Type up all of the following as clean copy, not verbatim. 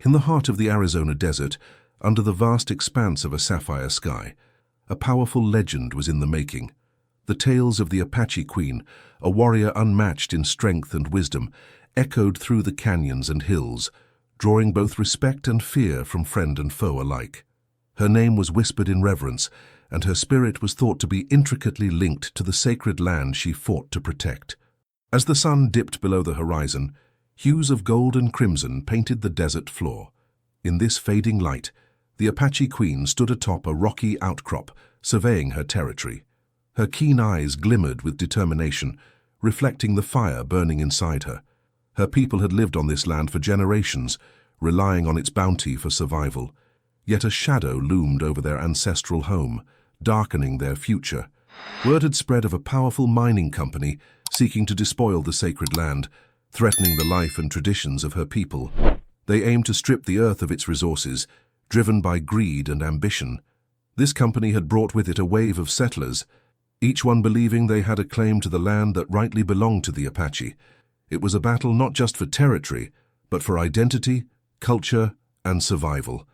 In the heart of the Arizona desert, under the vast expanse of a sapphire sky, a powerful legend was in the making. The tales of the Apache Queen, a warrior unmatched in strength and wisdom, echoed through the canyons and hills, drawing both respect and fear from friend and foe alike. Her name was whispered in reverence, and her spirit was thought to be intricately linked to the sacred land she fought to protect. As the sun dipped below the horizon, hues of gold and crimson painted the desert floor. In this fading light, the Apache Queen stood atop a rocky outcrop, surveying her territory. Her keen eyes glimmered with determination, reflecting the fire burning inside her. Her people had lived on this land for generations, relying on its bounty for survival. Yet a shadow loomed over their ancestral home, darkening their future. Word had spread of a powerful mining company seeking to despoil the sacred land, threatening the life and traditions of her people. They aimed to strip the earth of its resources, driven by greed and ambition. This company had brought with it a wave of settlers, each one believing they had a claim to the land that rightly belonged to the Apache. It was a battle not just for territory, but for identity, culture, and survival.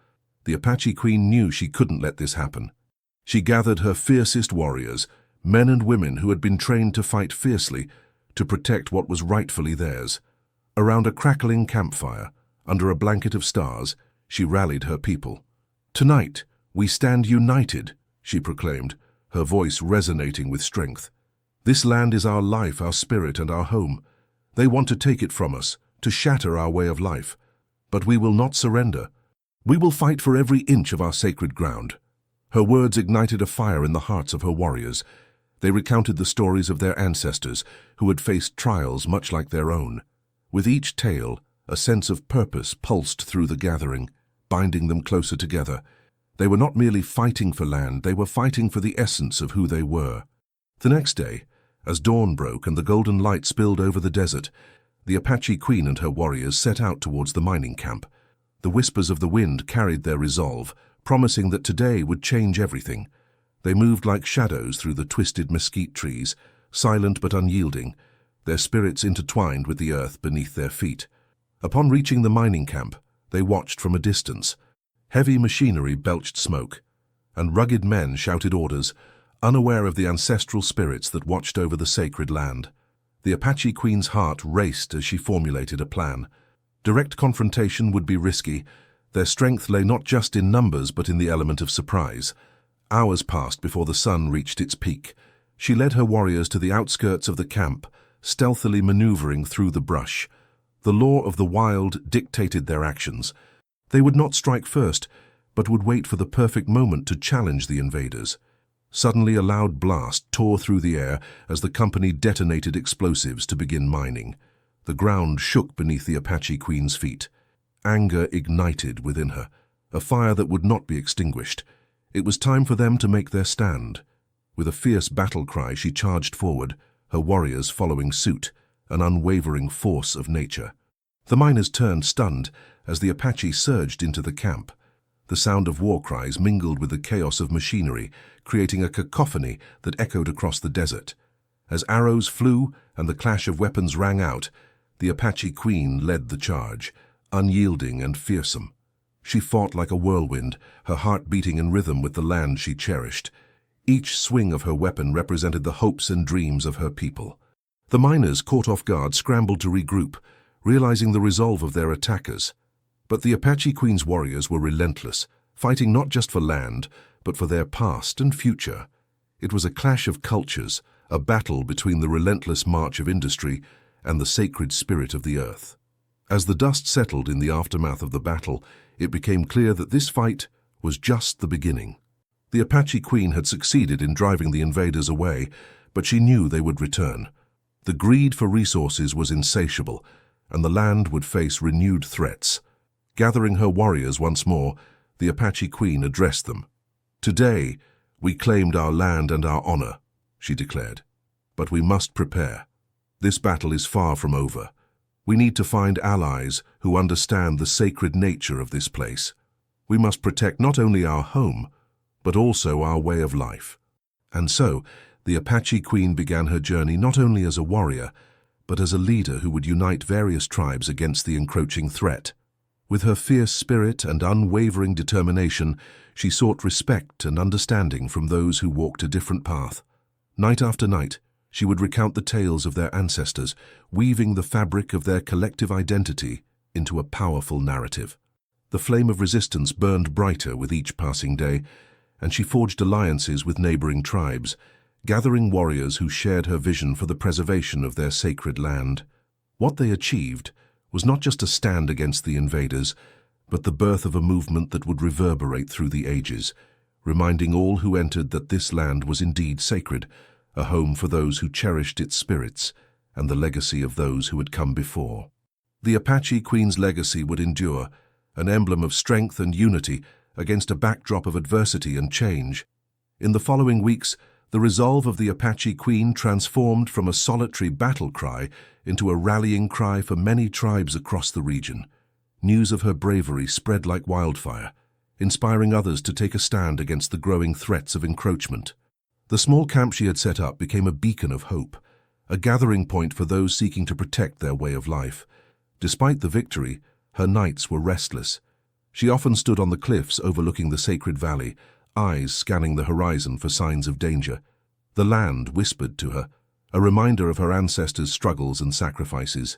The Apache Queen knew she couldn't let this happen. She gathered her fiercest warriors, men and women who had been trained to fight fiercely, to protect what was rightfully theirs. Around a crackling campfire, under a blanket of stars, she rallied her people. "Tonight, we stand united," she proclaimed, her voice resonating with strength. "This land is our life, our spirit, and our home. They want to take it from us, to shatter our way of life. But we will not surrender. We will fight for every inch of our sacred ground." Her words ignited a fire in the hearts of her warriors. They recounted the stories of their ancestors, who had faced trials much like their own. With each tale, a sense of purpose pulsed through the gathering, binding them closer together. They were not merely fighting for land, they were fighting for the essence of who they were. The next day, as dawn broke and the golden light spilled over the desert, the Apache Queen and her warriors set out towards the mining camp. The whispers of the wind carried their resolve, promising that today would change everything. They moved like shadows through the twisted mesquite trees, silent but unyielding, their spirits intertwined with the earth beneath their feet. Upon reaching the mining camp, they watched from a distance. Heavy machinery belched smoke, and rugged men shouted orders, unaware of the ancestral spirits that watched over the sacred land. The Apache Queen's heart raced as she formulated a plan. Direct confrontation would be risky. Their strength lay not just in numbers but in the element of surprise. Hours passed before the sun reached its peak. She led her warriors to the outskirts of the camp, stealthily maneuvering through the brush. The law of the wild dictated their actions. They would not strike first, but would wait for the perfect moment to challenge the invaders. Suddenly a loud blast tore through the air as the company detonated explosives to begin mining. The ground shook beneath the Apache Queen's feet. Anger ignited within her, a fire that would not be extinguished. It was time for them to make their stand. With a fierce battle cry, she charged forward, her warriors following suit, an unwavering force of nature. The miners turned stunned as the Apache surged into the camp. The sound of war cries mingled with the chaos of machinery, creating a cacophony that echoed across the desert. As arrows flew and the clash of weapons rang out, the Apache Queen led the charge, unyielding and fearsome. She fought like a whirlwind, her heart beating in rhythm with the land she cherished. Each swing of her weapon represented the hopes and dreams of her people. The miners, caught off guard, scrambled to regroup, realizing the resolve of their attackers. But the Apache Queen's warriors were relentless, fighting not just for land, but for their past and future. It was a clash of cultures, a battle between the relentless march of industry and the sacred spirit of the earth. As the dust settled in the aftermath of the battle, it became clear that this fight was just the beginning. The Apache Queen had succeeded in driving the invaders away, but she knew they would return. The greed for resources was insatiable, and the land would face renewed threats. Gathering her warriors once more, the Apache Queen addressed them. "Today, we claimed our land and our honor," she declared. "But we must prepare. This battle is far from over. We need to find allies who understand the sacred nature of this place. We must protect not only our home, but also our way of life." And so, the Apache Queen began her journey not only as a warrior, but as a leader who would unite various tribes against the encroaching threat. With her fierce spirit and unwavering determination, she sought respect and understanding from those who walked a different path. Night after night, she would recount the tales of their ancestors, weaving the fabric of their collective identity into a powerful narrative. The flame of resistance burned brighter with each passing day, and she forged alliances with neighboring tribes, gathering warriors who shared her vision for the preservation of their sacred land. What they achieved was not just a stand against the invaders, but the birth of a movement that would reverberate through the ages, reminding all who entered that this land was indeed sacred, a home for those who cherished its spirits and the legacy of those who had come before. The Apache Queen's legacy would endure, an emblem of strength and unity against a backdrop of adversity and change. In the following weeks, the resolve of the Apache Queen transformed from a solitary battle cry into a rallying cry for many tribes across the region. News of her bravery spread like wildfire, inspiring others to take a stand against the growing threats of encroachment. The small camp she had set up became a beacon of hope, a gathering point for those seeking to protect their way of life. Despite the victory, her nights were restless. She often stood on the cliffs overlooking the sacred valley, eyes scanning the horizon for signs of danger. The land whispered to her, a reminder of her ancestors' struggles and sacrifices.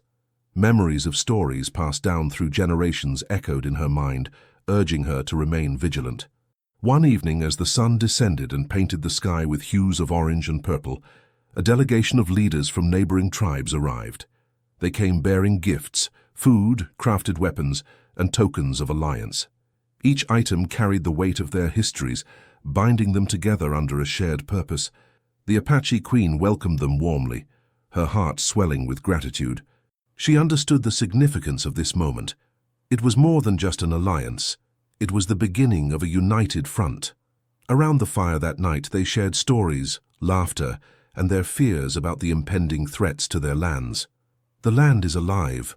Memories of stories passed down through generations echoed in her mind, urging her to remain vigilant. One evening, as the sun descended and painted the sky with hues of orange and purple, a delegation of leaders from neighboring tribes arrived. They came bearing gifts, food, crafted weapons, and tokens of alliance. Each item carried the weight of their histories, binding them together under a shared purpose. The Apache Queen welcomed them warmly, her heart swelling with gratitude. She understood the significance of this moment. It was more than just an alliance. It was the beginning of a united front. Around the fire that night, they shared stories, laughter, and their fears about the impending threats to their lands. "The land is alive,"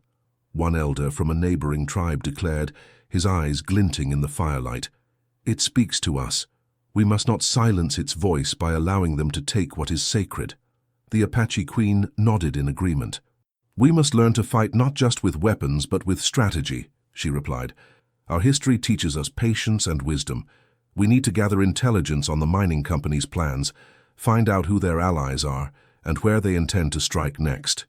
one elder from a neighboring tribe declared, his eyes glinting in the firelight. "It speaks to us. We must not silence its voice by allowing them to take what is sacred." The Apache Queen nodded in agreement. "We must learn to fight not just with weapons but with strategy," she replied. "Our history teaches us patience and wisdom. We need to gather intelligence on the mining company's plans, find out who their allies are, and where they intend to strike next."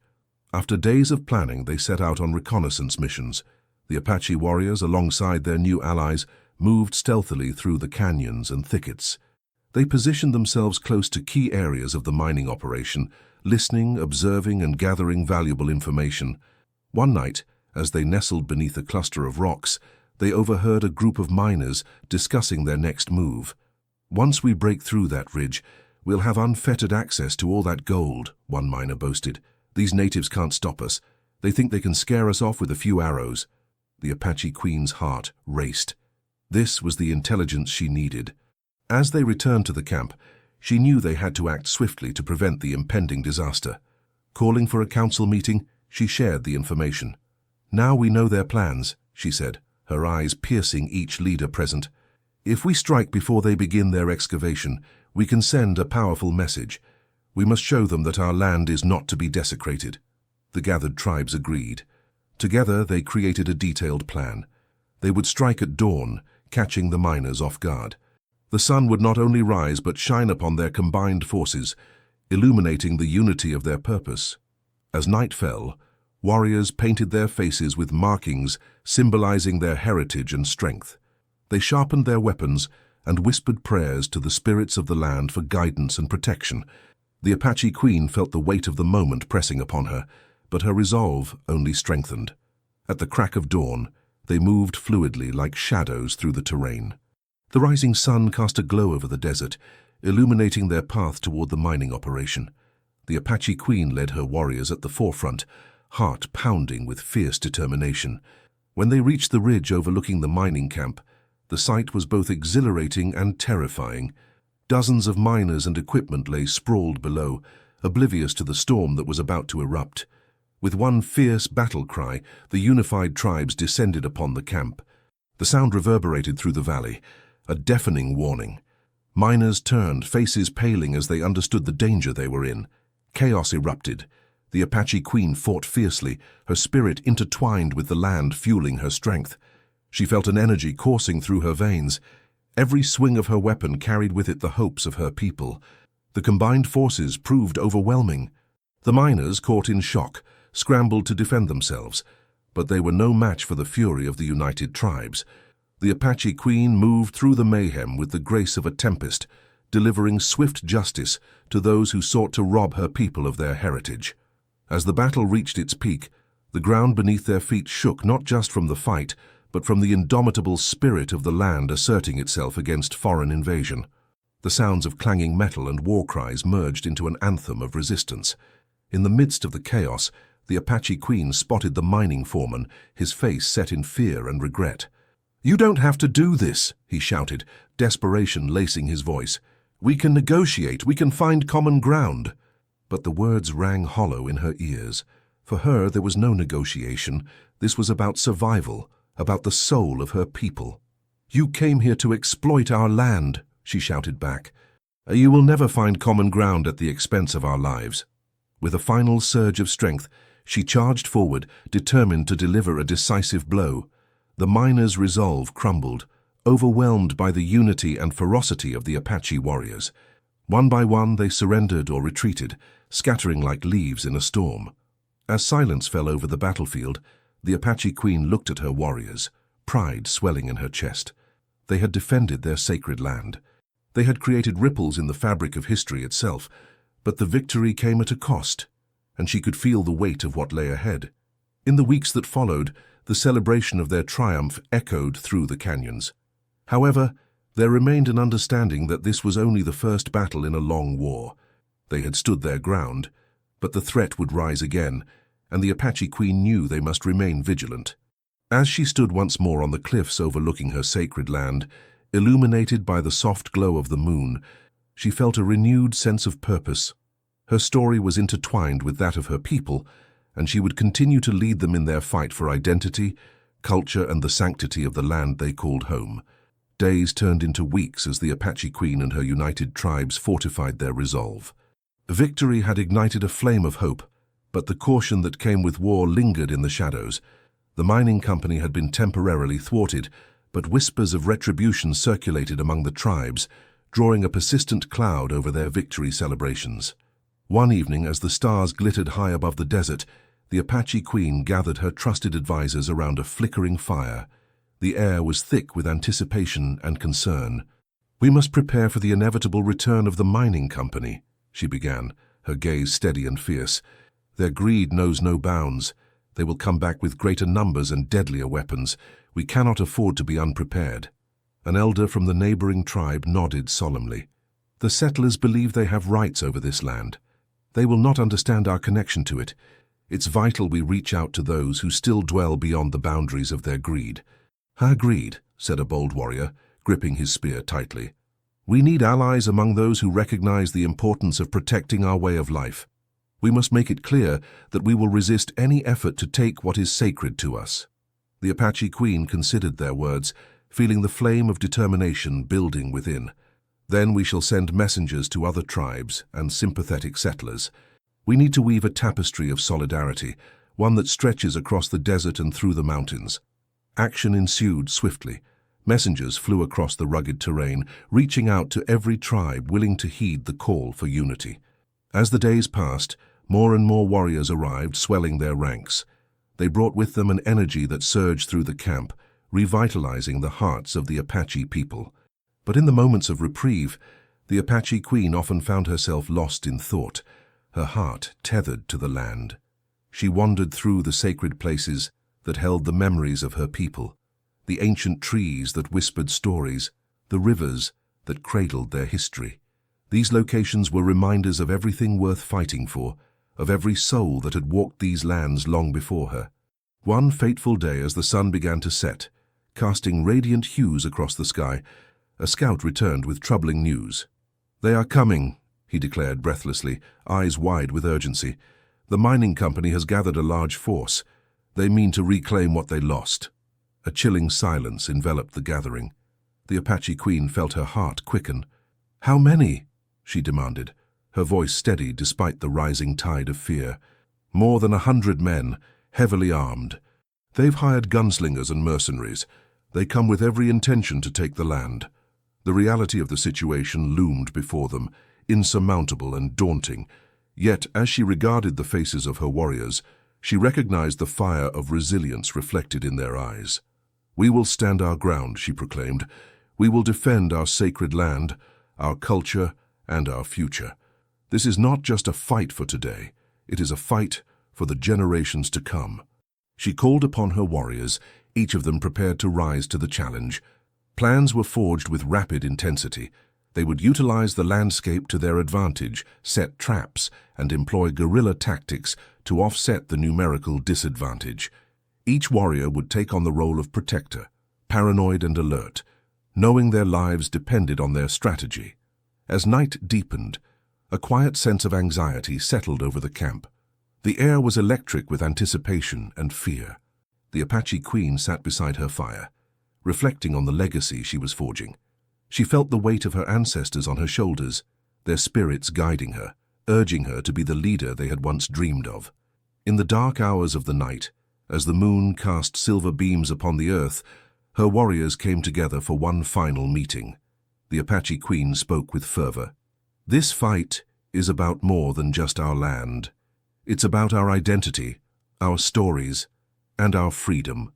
After days of planning, they set out on reconnaissance missions. The Apache warriors, alongside their new allies, moved stealthily through the canyons and thickets. They positioned themselves close to key areas of the mining operation, listening, observing, and gathering valuable information. One night, as they nestled beneath a cluster of rocks, they overheard a group of miners discussing their next move. "Once we break through that ridge, we'll have unfettered access to all that gold," one miner boasted. "These natives can't stop us. They think they can scare us off with a few arrows." The Apache Queen's heart raced. This was the intelligence she needed. As they returned to the camp, she knew they had to act swiftly to prevent the impending disaster. Calling for a council meeting, she shared the information. "Now we know their plans," she said, her eyes piercing each leader present. "If we strike before they begin their excavation, we can send a powerful message. We must show them that our land is not to be desecrated." The gathered tribes agreed. Together, they created a detailed plan. They would strike at dawn, catching the miners off guard. The sun would not only rise but shine upon their combined forces, illuminating the unity of their purpose. As night fell, warriors painted their faces with markings symbolizing their heritage and strength. They sharpened their weapons and whispered prayers to the spirits of the land for guidance and protection. The Apache Queen felt the weight of the moment pressing upon her, but her resolve only strengthened. At the crack of dawn, they moved fluidly like shadows through the terrain. The rising sun cast a glow over the desert, illuminating their path toward the mining operation. The Apache Queen led her warriors at the forefront, heart pounding with fierce determination. When they reached the ridge overlooking the mining camp, the sight was both exhilarating and terrifying. Dozens of miners and equipment lay sprawled below, oblivious to the storm that was about to erupt. With one fierce battle cry, the unified tribes descended upon the camp. The sound reverberated through the valley, a deafening warning. Miners turned, faces paling as they understood the danger they were in. Chaos erupted. The Apache Queen fought fiercely, her spirit intertwined with the land, fueling her strength. She felt an energy coursing through her veins. Every swing of her weapon carried with it the hopes of her people. The combined forces proved overwhelming. The miners, caught in shock, scrambled to defend themselves, but they were no match for the fury of the united tribes. The Apache Queen moved through the mayhem with the grace of a tempest, delivering swift justice to those who sought to rob her people of their heritage. As the battle reached its peak, the ground beneath their feet shook not just from the fight, but from the indomitable spirit of the land asserting itself against foreign invasion. The sounds of clanging metal and war cries merged into an anthem of resistance. In the midst of the chaos, the Apache Queen spotted the mining foreman, his face set in fear and regret. "You don't have to do this," he shouted, desperation lacing his voice. "We can negotiate, we can find common ground." But the words rang hollow in her ears. For her, there was no negotiation. This was about survival, about the soul of her people. "You came here to exploit our land," she shouted back. "You will never find common ground at the expense of our lives." With a final surge of strength, she charged forward, determined to deliver a decisive blow. The miners' resolve crumbled, overwhelmed by the unity and ferocity of the Apache warriors. One by one, they surrendered or retreated, scattering like leaves in a storm. As silence fell over the battlefield, the Apache Queen looked at her warriors, pride swelling in her chest. They had defended their sacred land. They had created ripples in the fabric of history itself, but the victory came at a cost, and she could feel the weight of what lay ahead. In the weeks that followed, the celebration of their triumph echoed through the canyons. However, there remained an understanding that this was only the first battle in a long war. They had stood their ground, but the threat would rise again, and the Apache Queen knew they must remain vigilant. As she stood once more on the cliffs overlooking her sacred land, illuminated by the soft glow of the moon, she felt a renewed sense of purpose. Her story was intertwined with that of her people, and she would continue to lead them in their fight for identity, culture, and the sanctity of the land they called home. Days turned into weeks as the Apache Queen and her united tribes fortified their resolve. Victory had ignited a flame of hope, but the caution that came with war lingered in the shadows. The mining company had been temporarily thwarted, but whispers of retribution circulated among the tribes, drawing a persistent cloud over their victory celebrations. One evening, as the stars glittered high above the desert, the Apache Queen gathered her trusted advisors around a flickering fire. The air was thick with anticipation and concern. "We must prepare for the inevitable return of the mining company," she began, her gaze steady and fierce. "Their greed knows no bounds. They will come back with greater numbers and deadlier weapons. We cannot afford to be unprepared." An elder from the neighboring tribe nodded solemnly. "The settlers believe they have rights over this land. They will not understand our connection to it. It's vital we reach out to those who still dwell beyond the boundaries of their greed." "Agreed," said a bold warrior, gripping his spear tightly. "We need allies among those who recognize the importance of protecting our way of life. We must make it clear that we will resist any effort to take what is sacred to us." The Apache Queen considered their words, feeling the flame of determination building within. "Then we shall send messengers to other tribes and sympathetic settlers. We need to weave a tapestry of solidarity, one that stretches across the desert and through the mountains." Action ensued swiftly. Messengers flew across the rugged terrain, reaching out to every tribe willing to heed the call for unity. As the days passed, more and more warriors arrived, swelling their ranks. They brought with them an energy that surged through the camp, revitalizing the hearts of the Apache people. But in the moments of reprieve, the Apache Queen often found herself lost in thought, her heart tethered to the land. She wandered through the sacred places that held the memories of her people, the ancient trees that whispered stories, the rivers that cradled their history. These locations were reminders of everything worth fighting for, of every soul that had walked these lands long before her. One fateful day, as the sun began to set, casting radiant hues across the sky, a scout returned with troubling news. "They are coming," he declared breathlessly, eyes wide with urgency. "The mining company has gathered a large force. They mean to reclaim what they lost." A chilling silence enveloped the gathering. The Apache Queen felt her heart quicken. "How many?" she demanded, her voice steady despite the rising tide of fear. "More than 100 men, heavily armed. They've hired gunslingers and mercenaries. They come with every intention to take the land. The reality of the situation loomed before them, insurmountable and daunting. Yet, as she regarded the faces of her warriors, she recognized the fire of resilience reflected in their eyes. "We will stand our ground," she proclaimed. "We will defend our sacred land, our culture, and our future. This is not just a fight for today. It is a fight for the generations to come." She called upon her warriors, each of them prepared to rise to the challenge. Plans were forged with rapid intensity. They would utilize the landscape to their advantage, set traps, and employ guerrilla tactics to offset the numerical disadvantage. Each warrior would take on the role of protector, paranoid and alert, knowing their lives depended on their strategy. As night deepened, a quiet sense of anxiety settled over the camp. The air was electric with anticipation and fear. The Apache Queen sat beside her fire, reflecting on the legacy she was forging. She felt the weight of her ancestors on her shoulders, their spirits guiding her, urging her to be the leader they had once dreamed of. In the dark hours of the night, as the moon cast silver beams upon the earth, her warriors came together for one final meeting. The Apache Queen spoke with fervor. "This fight is about more than just our land. It's about our identity, our stories, and our freedom.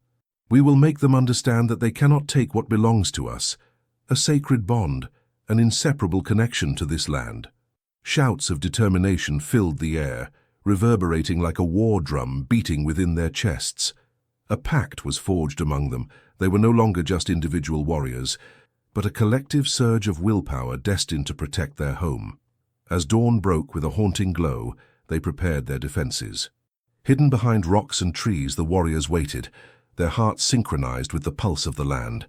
We will make them understand that they cannot take what belongs to us, a sacred bond, an inseparable connection to this land." Shouts of determination filled the air, reverberating like a war drum beating within their chests. A pact was forged among them. They were no longer just individual warriors, but a collective surge of willpower destined to protect their home. As dawn broke with a haunting glow, they prepared their defenses. Hidden behind rocks and trees, the warriors waited, their hearts synchronized with the pulse of the land.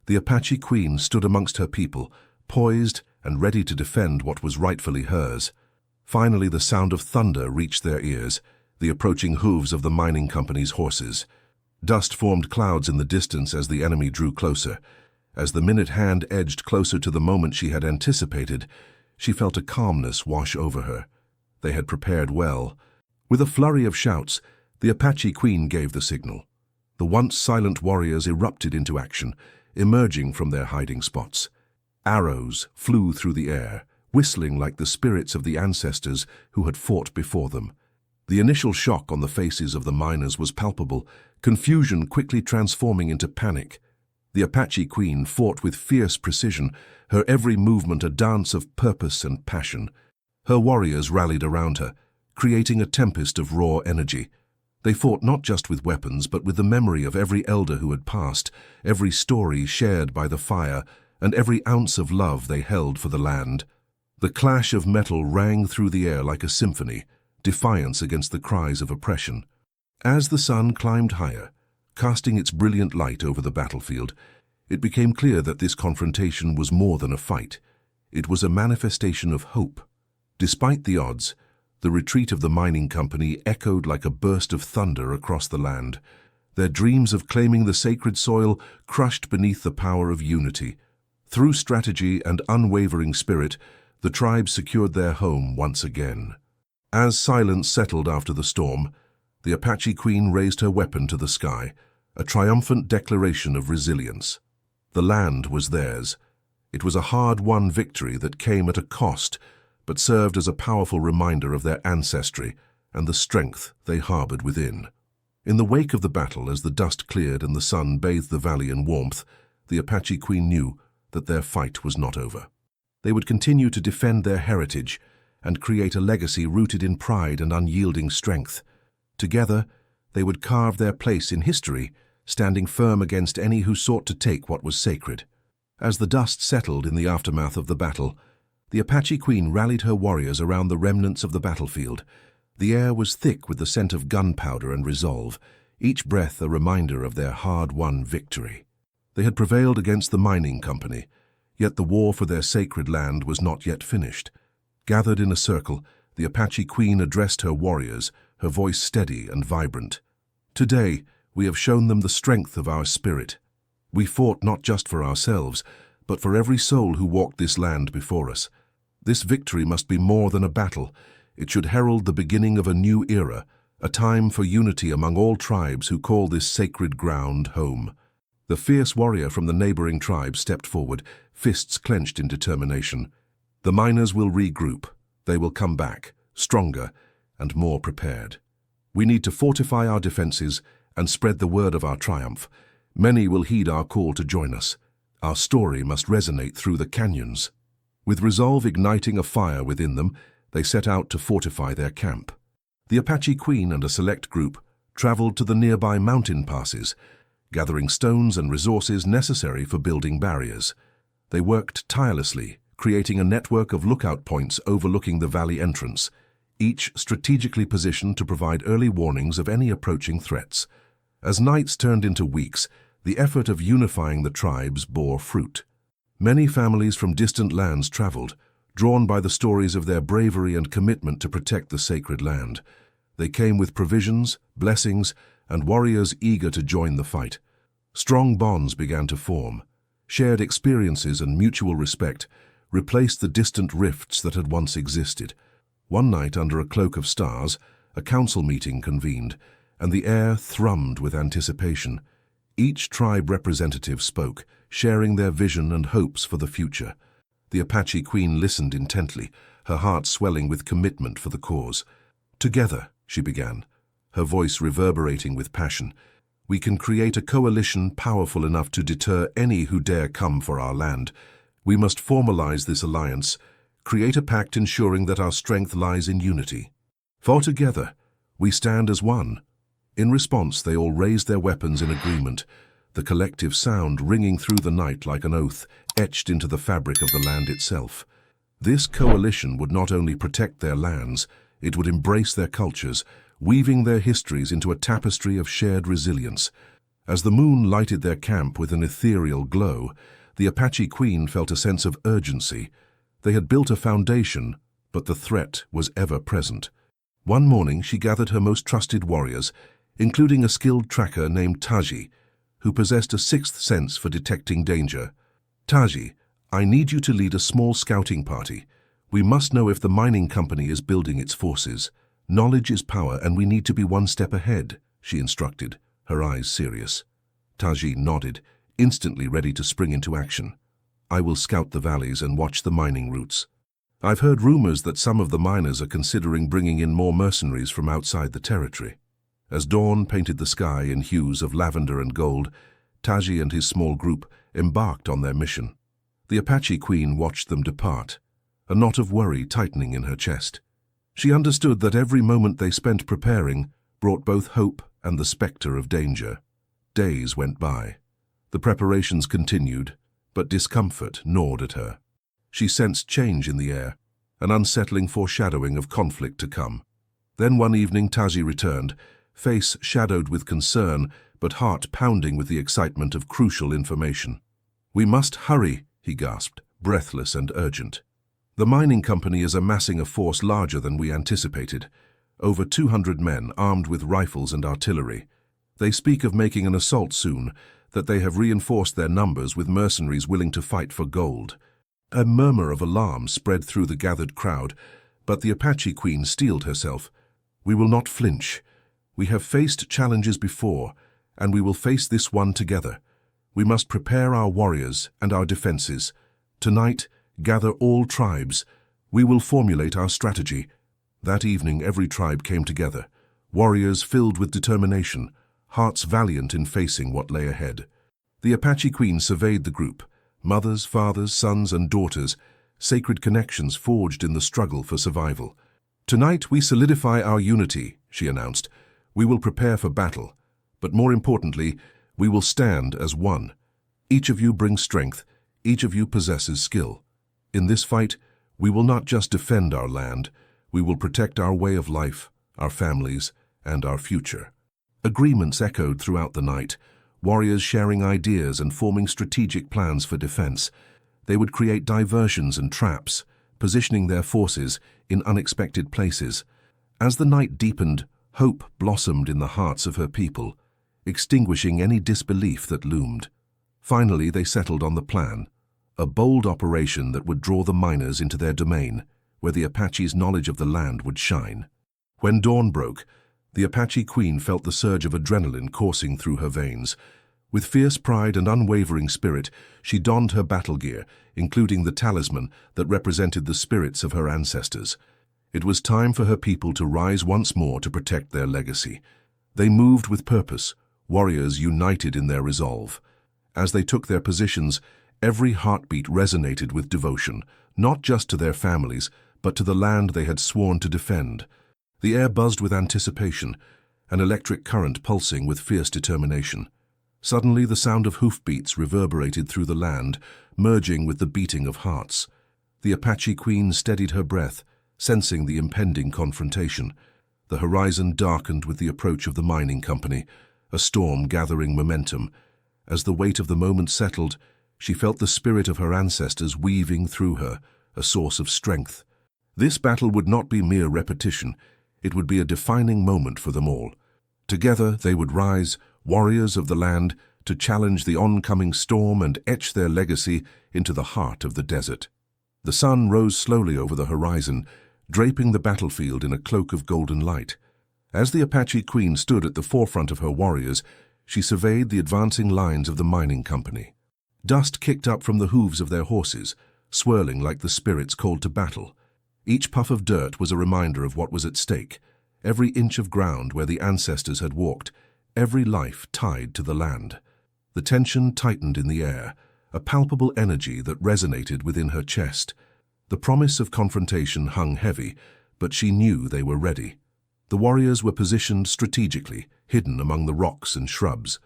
The Apache Queen stood amongst her people, poised and ready to defend what was rightfully hers. Finally, the sound of thunder reached their ears, the approaching hooves of the mining company's horses. Dust formed clouds in the distance as the enemy drew closer. As the minute hand edged closer to the moment she had anticipated, she felt a calmness wash over her. They had prepared well. With a flurry of shouts, the Apache Queen gave the signal. The once silent warriors erupted into action, emerging from their hiding spots. Arrows flew through the air, whistling like the spirits of the ancestors who had fought before them. The initial shock on the faces of the miners was palpable, confusion quickly transforming into panic. The Apache Queen fought with fierce precision, her every movement a dance of purpose and passion. Her warriors rallied around her, creating a tempest of raw energy. They fought not just with weapons, but with the memory of every elder who had passed, every story shared by the fire, and every ounce of love they held for the land. The clash of metal rang through the air like a symphony, defiance against the cries of oppression. As the sun climbed higher, casting its brilliant light over the battlefield, it became clear that this confrontation was more than a fight. It was a manifestation of hope. Despite the odds, the retreat of the mining company echoed like a burst of thunder across the land. Their dreams of claiming the sacred soil crushed beneath the power of unity. Through strategy and unwavering spirit, the tribe secured their home once again. As silence settled after the storm, the Apache Queen raised her weapon to the sky, a triumphant declaration of resilience. The land was theirs. It was a hard-won victory that came at a cost, but served as a powerful reminder of their ancestry and the strength they harbored within. In the wake of the battle, as the dust cleared and the sun bathed the valley in warmth, the Apache Queen knew that their fight was not over. They would continue to defend their heritage and create a legacy rooted in pride and unyielding strength. Together, they would carve their place in history, standing firm against any who sought to take what was sacred. As the dust settled in the aftermath of the battle, the Apache Queen rallied her warriors around the remnants of the battlefield. The air was thick with the scent of gunpowder and resolve, each breath a reminder of their hard-won victory. They had prevailed against the mining company, yet the war for their sacred land was not yet finished. Gathered in a circle, the Apache Queen addressed her warriors, her voice steady and vibrant. "Today, we have shown them the strength of our spirit. We fought not just for ourselves, but for every soul who walked this land before us. This victory must be more than a battle. It should herald the beginning of a new era, a time for unity among all tribes who call this sacred ground home." The fierce warrior from the neighboring tribe stepped forward, fists clenched in determination. The miners will regroup. They will come back, stronger and more prepared. We need to fortify our defenses and spread the word of our triumph. Many will heed our call to join us. Our story must resonate through the canyons. With resolve igniting a fire within them, they set out to fortify their camp. The Apache Queen and a select group traveled to the nearby mountain passes, gathering stones and resources necessary for building barriers. They worked tirelessly, creating a network of lookout points overlooking the valley entrance, each strategically positioned to provide early warnings of any approaching threats. As nights turned into weeks, the effort of unifying the tribes bore fruit. Many families from distant lands traveled, drawn by the stories of their bravery and commitment to protect the sacred land. They came with provisions, blessings, and warriors eager to join the fight. Strong bonds began to form. Shared experiences and mutual respect replaced the distant rifts that had once existed. One night, under a cloak of stars, a council meeting convened, and the air thrummed with anticipation. Each tribe representative spoke, sharing their vision and hopes for the future. The Apache Queen listened intently, her heart swelling with commitment for the cause. "Together," she began, her voice reverberating with passion, "we can create a coalition powerful enough to deter any who dare come for our land. We must formalize this alliance, create a pact ensuring that our strength lies in unity. For together, we stand as one." In response, they all raised their weapons in agreement, the collective sound ringing through the night like an oath etched into the fabric of the land itself. This coalition would not only protect their lands, it would embrace their cultures, weaving their histories into a tapestry of shared resilience. As the moon lighted their camp with an ethereal glow, the Apache Queen felt a sense of urgency. They had built a foundation, but the threat was ever present. One morning she gathered her most trusted warriors, including a skilled tracker named Taji, who possessed a sixth sense for detecting danger. "Taji, I need you to lead a small scouting party. We must know if the mining company is building its forces. Knowledge is power, and we need to be one step ahead," she instructed, her eyes serious. Taji nodded, instantly ready to spring into action. "I will scout the valleys and watch the mining routes. I've heard rumors that some of the miners are considering bringing in more mercenaries from outside the territory." As dawn painted the sky in hues of lavender and gold, Taji and his small group embarked on their mission. The Apache Queen watched them depart, a knot of worry tightening in her chest. She understood that every moment they spent preparing brought both hope and the specter of danger. Days went by. The preparations continued, but discomfort gnawed at her. She sensed change in the air, an unsettling foreshadowing of conflict to come. Then one evening Taji returned, face shadowed with concern, but heart pounding with the excitement of crucial information. "We must hurry," he gasped, breathless and urgent. "The mining company is amassing a force larger than we anticipated. Over 200 men armed with rifles and artillery. They speak of making an assault soon, that they have reinforced their numbers with mercenaries willing to fight for gold." A murmur of alarm spread through the gathered crowd, but the Apache Queen steeled herself. "We will not flinch. We have faced challenges before, and we will face this one together. We must prepare our warriors and our defenses. Tonight, gather all tribes. We will formulate our strategy." That evening, every tribe came together, warriors filled with determination, hearts valiant in facing what lay ahead. The Apache Queen surveyed the group, mothers, fathers, sons, and daughters, sacred connections forged in the struggle for survival. "Tonight we solidify our unity," she announced. "We will prepare for battle, but more importantly, we will stand as one. Each of you brings strength, each of you possesses skill. In this fight, we will not just defend our land, we will protect our way of life, our families, and our future." Agreements echoed throughout the night, warriors sharing ideas and forming strategic plans for defense. They would create diversions and traps, positioning their forces in unexpected places. As the night deepened, hope blossomed in the hearts of her people, extinguishing any disbelief that loomed. Finally, they settled on the plan, a bold operation that would draw the miners into their domain, where the Apache's knowledge of the land would shine. When dawn broke, the Apache Queen felt the surge of adrenaline coursing through her veins. With fierce pride and unwavering spirit, she donned her battle gear, including the talisman that represented the spirits of her ancestors. It was time for her people to rise once more to protect their legacy. They moved with purpose, warriors united in their resolve. As they took their positions, every heartbeat resonated with devotion, not just to their families, but to the land they had sworn to defend. The air buzzed with anticipation, an electric current pulsing with fierce determination. Suddenly, the sound of hoofbeats reverberated through the land, merging with the beating of hearts. The Apache Queen steadied her breath, sensing the impending confrontation. The horizon darkened with the approach of the mining company, a storm gathering momentum. As the weight of the moment settled, she felt the spirit of her ancestors weaving through her, a source of strength. This battle would not be mere repetition. It would be a defining moment for them all. Together they would rise, warriors of the land, to challenge the oncoming storm and etch their legacy into the heart of the desert. The sun rose slowly over the horizon, draping the battlefield in a cloak of golden light. As the Apache Queen stood at the forefront of her warriors, she surveyed the advancing lines of the mining company. Dust kicked up from the hooves of their horses, swirling like the spirits called to battle. Each puff of dirt was a reminder of what was at stake, every inch of ground where the ancestors had walked, every life tied to the land. The tension tightened in the air, a palpable energy that resonated within her chest. The promise of confrontation hung heavy, but she knew they were ready. The warriors were positioned strategically, hidden among the rocks and shrubs.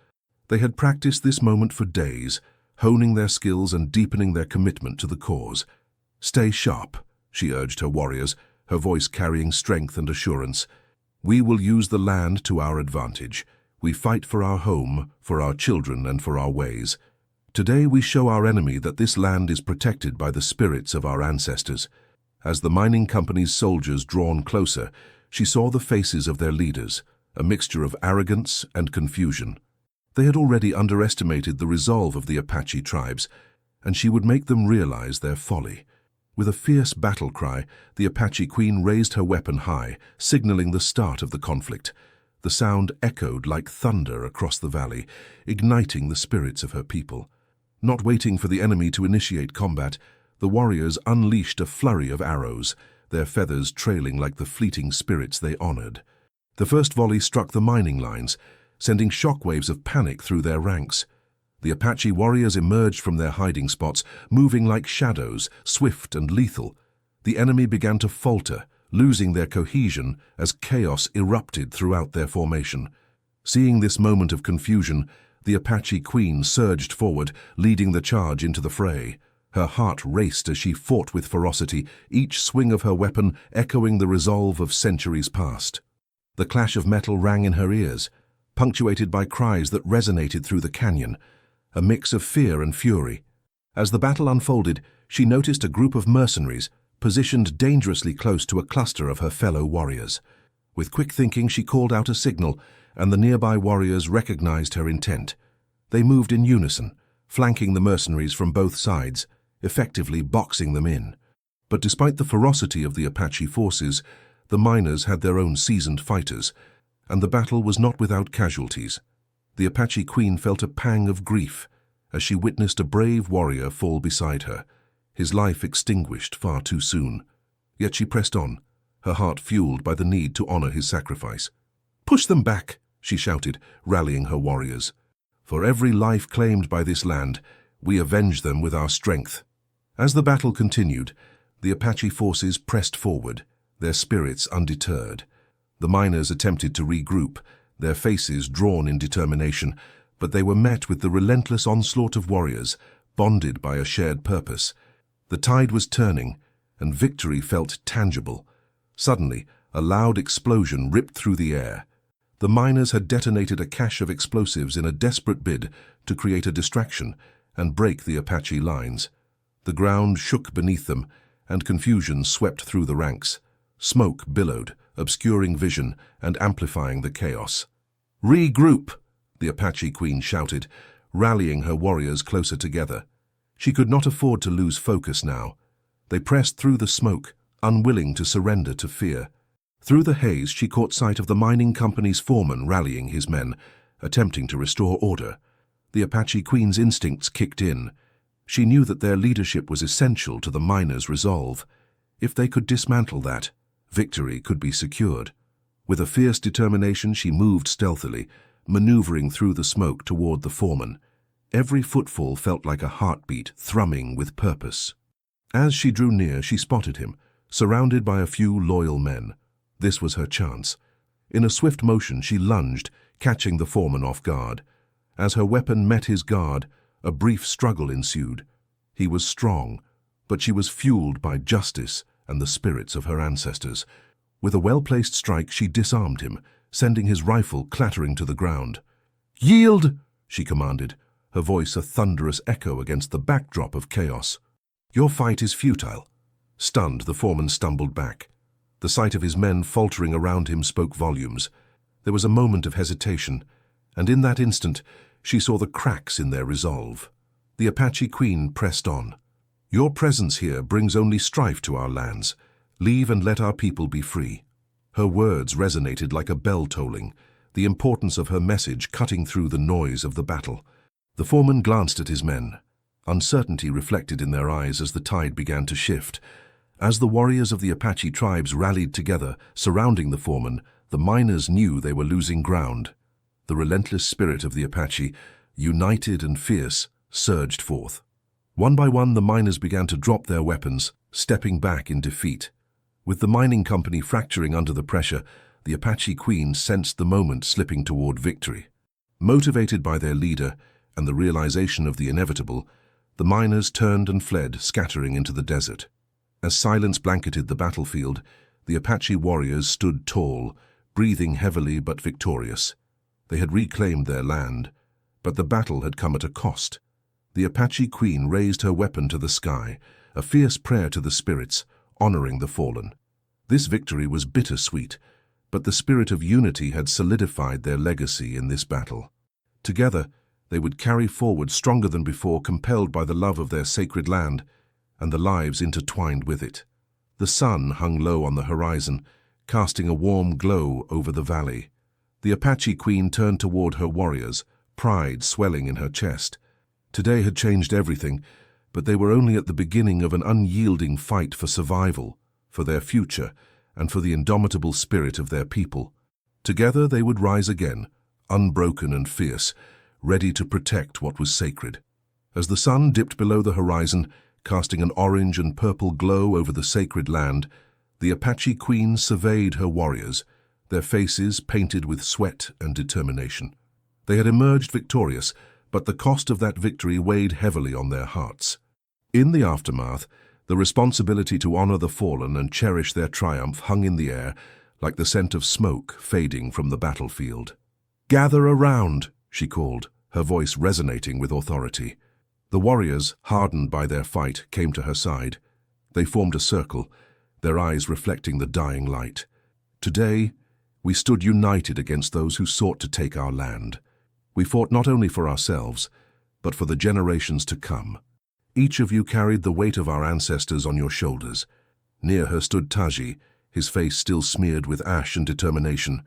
They had practiced this moment for days, honing their skills and deepening their commitment to the cause. "Stay sharp," she urged her warriors, her voice carrying strength and assurance. "We will use the land to our advantage. We fight for our home, for our children, and for our ways. Today we show our enemy that this land is protected by the spirits of our ancestors." As the mining company's soldiers drawn closer, she saw the faces of their leaders, a mixture of arrogance and confusion. They had already underestimated the resolve of the Apache tribes, and she would make them realize their folly. With a fierce battle cry, the Apache Queen raised her weapon high, signaling the start of the conflict. The sound echoed like thunder across the valley, igniting the spirits of her people. Not waiting for the enemy to initiate combat, the warriors unleashed a flurry of arrows, their feathers trailing like the fleeting spirits they honored. The first volley struck the mining lines, sending shockwaves of panic through their ranks. The Apache warriors emerged from their hiding spots, moving like shadows, swift and lethal. The enemy began to falter, losing their cohesion as chaos erupted throughout their formation. Seeing this moment of confusion, the Apache Queen surged forward, leading the charge into the fray. Her heart raced as she fought with ferocity, each swing of her weapon echoing the resolve of centuries past. The clash of metal rang in her ears, punctuated by cries that resonated through the canyon, a mix of fear and fury. As the battle unfolded, she noticed a group of mercenaries, positioned dangerously close to a cluster of her fellow warriors. With quick thinking, she called out a signal, and the nearby warriors recognized her intent. They moved in unison, flanking the mercenaries from both sides, effectively boxing them in. But despite the ferocity of the Apache forces, the miners had their own seasoned fighters, and the battle was not without casualties. The Apache Queen felt a pang of grief as she witnessed a brave warrior fall beside her, his life extinguished far too soon. Yet she pressed on, her heart fueled by the need to honor his sacrifice. "Push them back," she shouted, rallying her warriors. "For every life claimed by this land, we avenge them with our strength." As the battle continued, the Apache forces pressed forward, their spirits undeterred. The miners attempted to regroup, their faces drawn in determination, but they were met with the relentless onslaught of warriors, bonded by a shared purpose. The tide was turning, and victory felt tangible. Suddenly, a loud explosion ripped through the air. The miners had detonated a cache of explosives in a desperate bid to create a distraction and break the Apache lines. The ground shook beneath them, and confusion swept through the ranks. Smoke billowed, obscuring vision and amplifying the chaos. "Regroup!" the Apache Queen shouted, rallying her warriors closer together. She could not afford to lose focus now. They pressed through the smoke, unwilling to surrender to fear. Through the haze, she caught sight of the mining company's foreman rallying his men, attempting to restore order. The Apache Queen's instincts kicked in. She knew that their leadership was essential to the miners' resolve. If they could dismantle that, victory could be secured. With a fierce determination, she moved stealthily, maneuvering through the smoke toward the foreman. Every footfall felt like a heartbeat, thrumming with purpose. As she drew near, she spotted him, surrounded by a few loyal men. This was her chance. In a swift motion, she lunged, catching the foreman off guard. As her weapon met his guard, a brief struggle ensued. He was strong, but she was fueled by justice and the spirits of her ancestors. With a well-placed strike, she disarmed him, sending his rifle clattering to the ground. "Yield!" she commanded, her voice a thunderous echo against the backdrop of chaos. "Your fight is futile." Stunned, the foreman stumbled back. The sight of his men faltering around him spoke volumes. There was a moment of hesitation, and in that instant, she saw the cracks in their resolve. The Apache Queen pressed on. "Your presence here brings only strife to our lands. Leave and let our people be free." Her words resonated like a bell tolling, the importance of her message cutting through the noise of the battle. The foreman glanced at his men. Uncertainty reflected in their eyes as the tide began to shift. As the warriors of the Apache tribes rallied together, surrounding the foreman, the miners knew they were losing ground. The relentless spirit of the Apache, united and fierce, surged forth. One by one, the miners began to drop their weapons, stepping back in defeat. With the mining company fracturing under the pressure, the Apache Queen sensed the moment slipping toward victory. Motivated by their leader and the realization of the inevitable, the miners turned and fled, scattering into the desert. As silence blanketed the battlefield, the Apache warriors stood tall, breathing heavily but victorious. They had reclaimed their land, but the battle had come at a cost. The Apache Queen raised her weapon to the sky, a fierce prayer to the spirits, honoring the fallen. This victory was bittersweet, but the spirit of unity had solidified their legacy in this battle. Together, they would carry forward stronger than before, compelled by the love of their sacred land and the lives intertwined with it. The sun hung low on the horizon, casting a warm glow over the valley. The Apache Queen turned toward her warriors, pride swelling in her chest. Today had changed everything, but they were only at the beginning of an unyielding fight for survival, for their future, and for the indomitable spirit of their people. Together they would rise again, unbroken and fierce, ready to protect what was sacred. As the sun dipped below the horizon, casting an orange and purple glow over the sacred land, the Apache Queen surveyed her warriors, their faces painted with sweat and determination. They had emerged victorious, but the cost of that victory weighed heavily on their hearts. In the aftermath, the responsibility to honor the fallen and cherish their triumph hung in the air, like the scent of smoke fading from the battlefield. "Gather around," she called, her voice resonating with authority. The warriors, hardened by their fight, came to her side. They formed a circle, their eyes reflecting the dying light. Today, we stood united against those who sought to take our land. We fought not only for ourselves, but for the generations to come. Each of you carried the weight of our ancestors on your shoulders. Near her stood Taji, his face still smeared with ash and determination.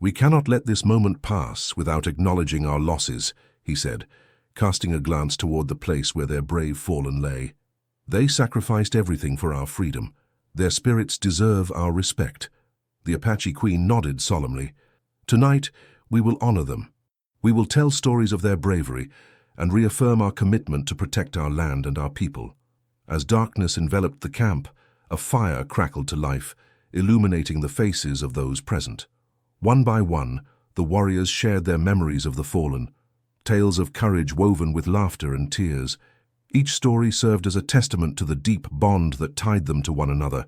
"We cannot let this moment pass without acknowledging our losses," he said, casting a glance toward the place where their brave fallen lay. "They sacrificed everything for our freedom. Their spirits deserve our respect." The Apache Queen nodded solemnly. "Tonight, we will honor them. We will tell stories of their bravery and reaffirm our commitment to protect our land and our people." As darkness enveloped the camp, a fire crackled to life, illuminating the faces of those present. One by one, the warriors shared their memories of the fallen, tales of courage woven with laughter and tears. Each story served as a testament to the deep bond that tied them to one another,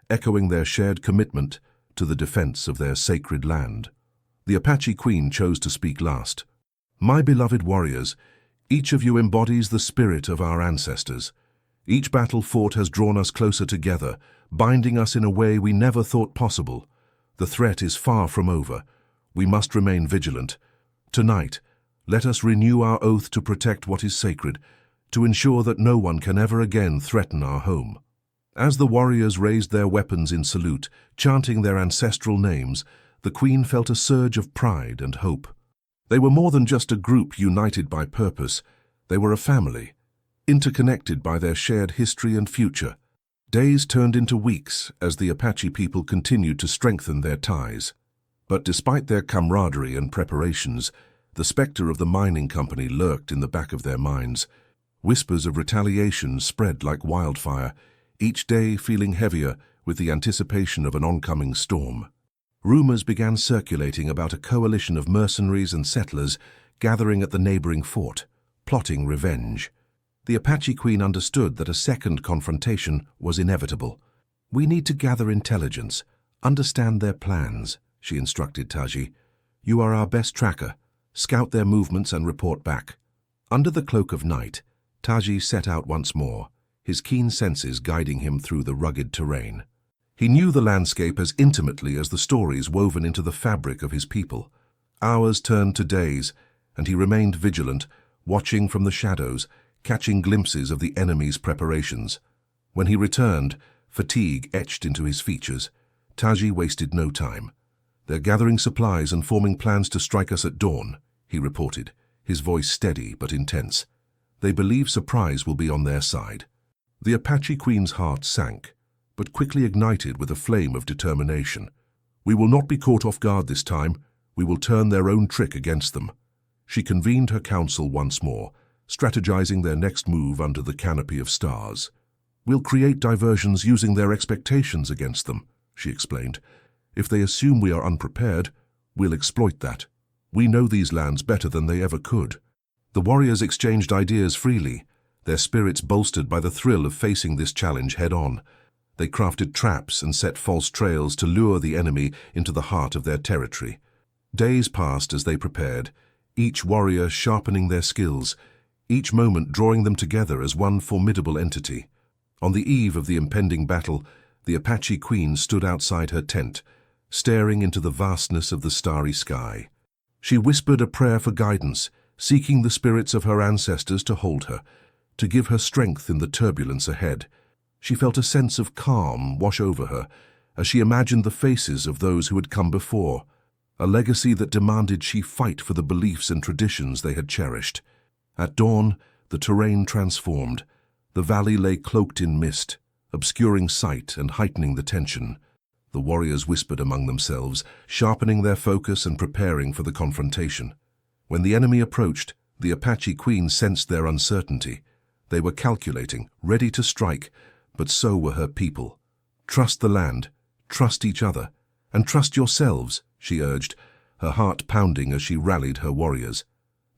echoing their shared commitment to the defense of their sacred land. The Apache Queen chose to speak last. "My beloved warriors, each of you embodies the spirit of our ancestors. Each battle fought has drawn us closer together, binding us in a way we never thought possible. The threat is far from over. We must remain vigilant. Tonight, let us renew our oath to protect what is sacred, to ensure that no one can ever again threaten our home." As the warriors raised their weapons in salute, chanting their ancestral names, the Queen felt a surge of pride and hope. They were more than just a group united by purpose. They were a family, interconnected by their shared history and future. Days turned into weeks as the Apache people continued to strengthen their ties. But despite their camaraderie and preparations, the specter of the mining company lurked in the back of their minds. Whispers of retaliation spread like wildfire, each day feeling heavier with the anticipation of an oncoming storm. Rumors began circulating about a coalition of mercenaries and settlers gathering at the neighboring fort, plotting revenge. The Apache Queen understood that a second confrontation was inevitable. "We need to gather intelligence, understand their plans," she instructed Taji. "You are our best tracker. Scout their movements and report back." Under the cloak of night, Taji set out once more, his keen senses guiding him through the rugged terrain. He knew the landscape as intimately as the stories woven into the fabric of his people. Hours turned to days, and he remained vigilant, watching from the shadows, catching glimpses of the enemy's preparations. When he returned, fatigue etched into his features. Taji wasted no time. "They're gathering supplies and forming plans to strike us at dawn," he reported, his voice steady but intense. "They believe surprise will be on their side." The Apache Queen's heart sank, but quickly ignited with a flame of determination. "We will not be caught off guard this time. We will turn their own trick against them." She convened her council once more, strategizing their next move under the canopy of stars. "We'll create diversions using their expectations against them," she explained. "If they assume we are unprepared, we'll exploit that. We know these lands better than they ever could." The warriors exchanged ideas freely, their spirits bolstered by the thrill of facing this challenge head-on. They crafted traps and set false trails to lure the enemy into the heart of their territory. Days passed as they prepared, each warrior sharpening their skills, each moment drawing them together as one formidable entity. On the eve of the impending battle, the Apache Queen stood outside her tent, staring into the vastness of the starry sky. She whispered a prayer for guidance, seeking the spirits of her ancestors to hold her, to give her strength in the turbulence ahead. She felt a sense of calm wash over her as she imagined the faces of those who had come before, a legacy that demanded she fight for the beliefs and traditions they had cherished. At dawn, the terrain transformed. The valley lay cloaked in mist, obscuring sight and heightening the tension. The warriors whispered among themselves, sharpening their focus and preparing for the confrontation. When the enemy approached, the Apache Queen sensed their uncertainty. They were calculating, ready to strike, but so were her people. "Trust the land, trust each other, and trust yourselves," she urged, her heart pounding as she rallied her warriors.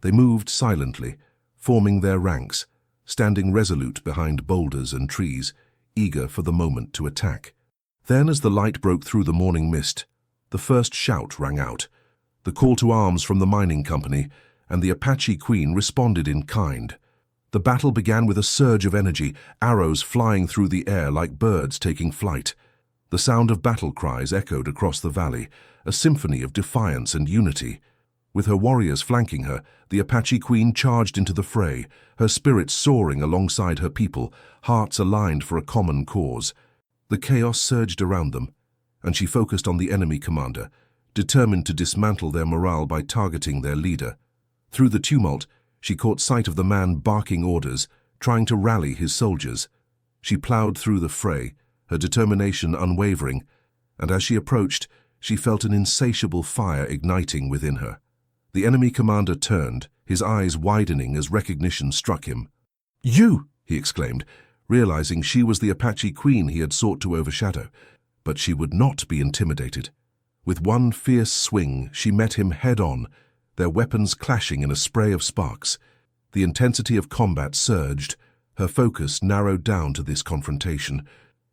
They moved silently, forming their ranks, standing resolute behind boulders and trees, eager for the moment to attack. Then, as the light broke through the morning mist, the first shout rang out, the call to arms from the mining company, and the Apache Queen responded in kind. The battle began with a surge of energy, arrows flying through the air like birds taking flight. The sound of battle cries echoed across the valley, a symphony of defiance and unity. With her warriors flanking her, the Apache Queen charged into the fray, her spirits soaring alongside her people, hearts aligned for a common cause. The chaos surged around them, and she focused on the enemy commander, determined to dismantle their morale by targeting their leader. Through the tumult, she caught sight of the man barking orders, trying to rally his soldiers. She plowed through the fray, her determination unwavering, and as she approached, she felt an insatiable fire igniting within her. The enemy commander turned, his eyes widening as recognition struck him. "You!" he exclaimed, realizing she was the Apache Queen he had sought to overshadow. But she would not be intimidated. With one fierce swing, she met him head-on, their weapons clashing in a spray of sparks. The intensity of combat surged, her focus narrowed down to this confrontation.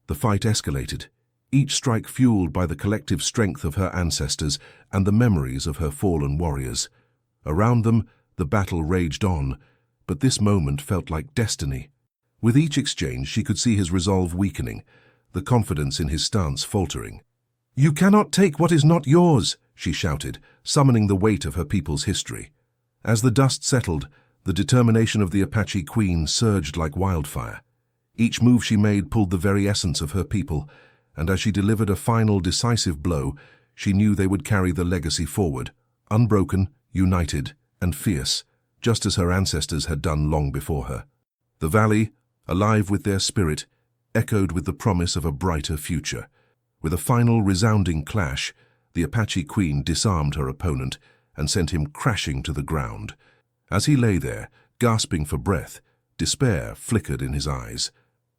The fight escalated, each strike fueled by the collective strength of her ancestors and the memories of her fallen warriors. Around them, the battle raged on, but this moment felt like destiny. With each exchange, she could see his resolve weakening, the confidence in his stance faltering. "You cannot take what is not yours," she shouted, summoning the weight of her people's history. As the dust settled, the determination of the Apache Queen surged like wildfire. Each move she made pulled the very essence of her people, and as she delivered a final decisive blow, she knew they would carry the legacy forward, unbroken united and fierce, just as her ancestors had done long before her. The valley, alive with their spirit, echoed with the promise of a brighter future. With a final resounding clash, the Apache queen disarmed her opponent and sent him crashing to the ground. As he lay there, gasping for breath, despair flickered in his eyes.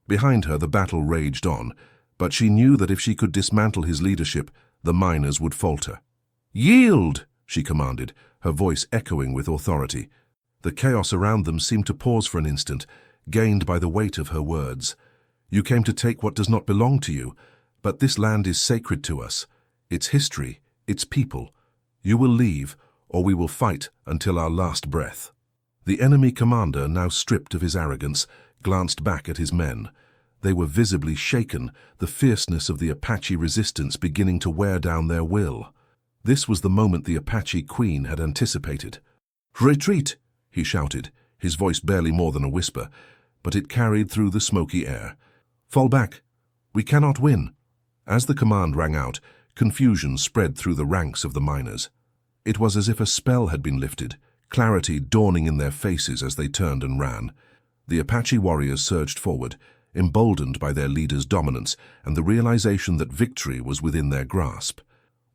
Behind her, the battle raged on, but she knew that if she could dismantle his leadership, the miners would falter. "Yield!" she commanded, her voice echoing with authority. The chaos around them seemed to pause for an instant, gained by the weight of her words. "You came to take what does not belong to you, but this land is sacred to us. Its history, its people. You will leave, or we will fight until our last breath." The enemy commander, now stripped of his arrogance, glanced back at his men. They were visibly shaken, the fierceness of the Apache resistance beginning to wear down their will. This was the moment the Apache queen had anticipated. "Retreat!" he shouted, his voice barely more than a whisper, but it carried through the smoky air. "Fall back! We cannot win!" As the command rang out, confusion spread through the ranks of the miners. It was as if a spell had been lifted, clarity dawning in their faces as they turned and ran. The Apache warriors surged forward, emboldened by their leader's dominance and the realization that victory was within their grasp.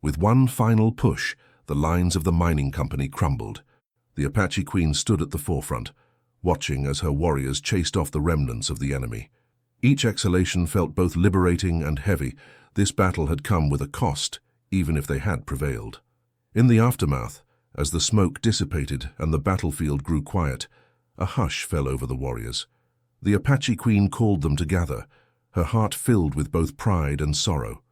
With one final push, the lines of the mining company crumbled. The Apache queen stood at the forefront, watching as her warriors chased off the remnants of the enemy. Each exhalation felt both liberating and heavy. This battle had come with a cost, even if they had prevailed. In the aftermath, as the smoke dissipated and the battlefield grew quiet, a hush fell over the warriors. The Apache queen called them to gather, her heart filled with both pride and sorrow.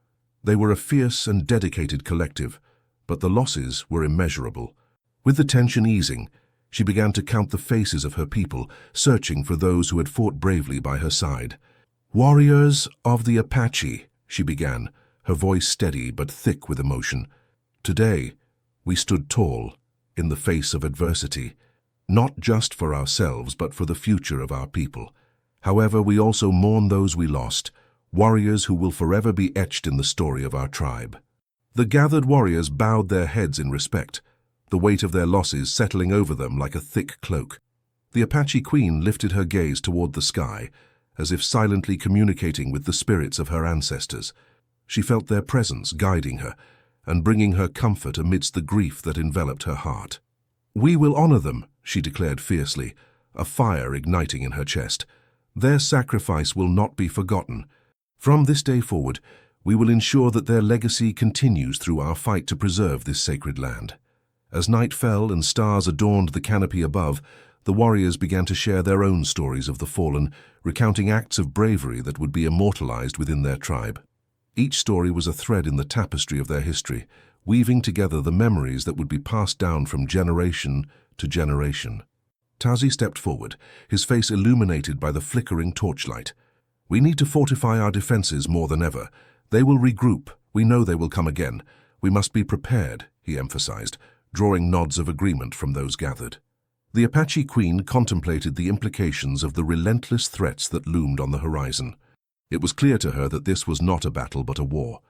They were a fierce and dedicated collective, but the losses were immeasurable. With the tension easing, she began to count the faces of her people, searching for those who had fought bravely by her side. "Warriors of the Apache," she began, her voice steady but thick with emotion. "Today, we stood tall, in the face of adversity, not just for ourselves but for the future of our people. However, we also mourn those we lost, warriors who will forever be etched in the story of our tribe." The gathered warriors bowed their heads in respect, the weight of their losses settling over them like a thick cloak. The Apache queen lifted her gaze toward the sky, as if silently communicating with the spirits of her ancestors. She felt their presence guiding her and bringing her comfort amidst the grief that enveloped her heart. "We will honor them," she declared fiercely, a fire igniting in her chest. "Their sacrifice will not be forgotten. From this day forward, we will ensure that their legacy continues through our fight to preserve this sacred land." As night fell and stars adorned the canopy above, the warriors began to share their own stories of the fallen, recounting acts of bravery that would be immortalized within their tribe. Each story was a thread in the tapestry of their history, weaving together the memories that would be passed down from generation to generation. Tazi stepped forward, his face illuminated by the flickering torchlight. "We need to fortify our defenses more than ever. They will regroup. We know they will come again. We must be prepared," he emphasized, drawing nods of agreement from those gathered. The Apache queen contemplated the implications of the relentless threats that loomed on the horizon. It was clear to her that this was not a battle but a war,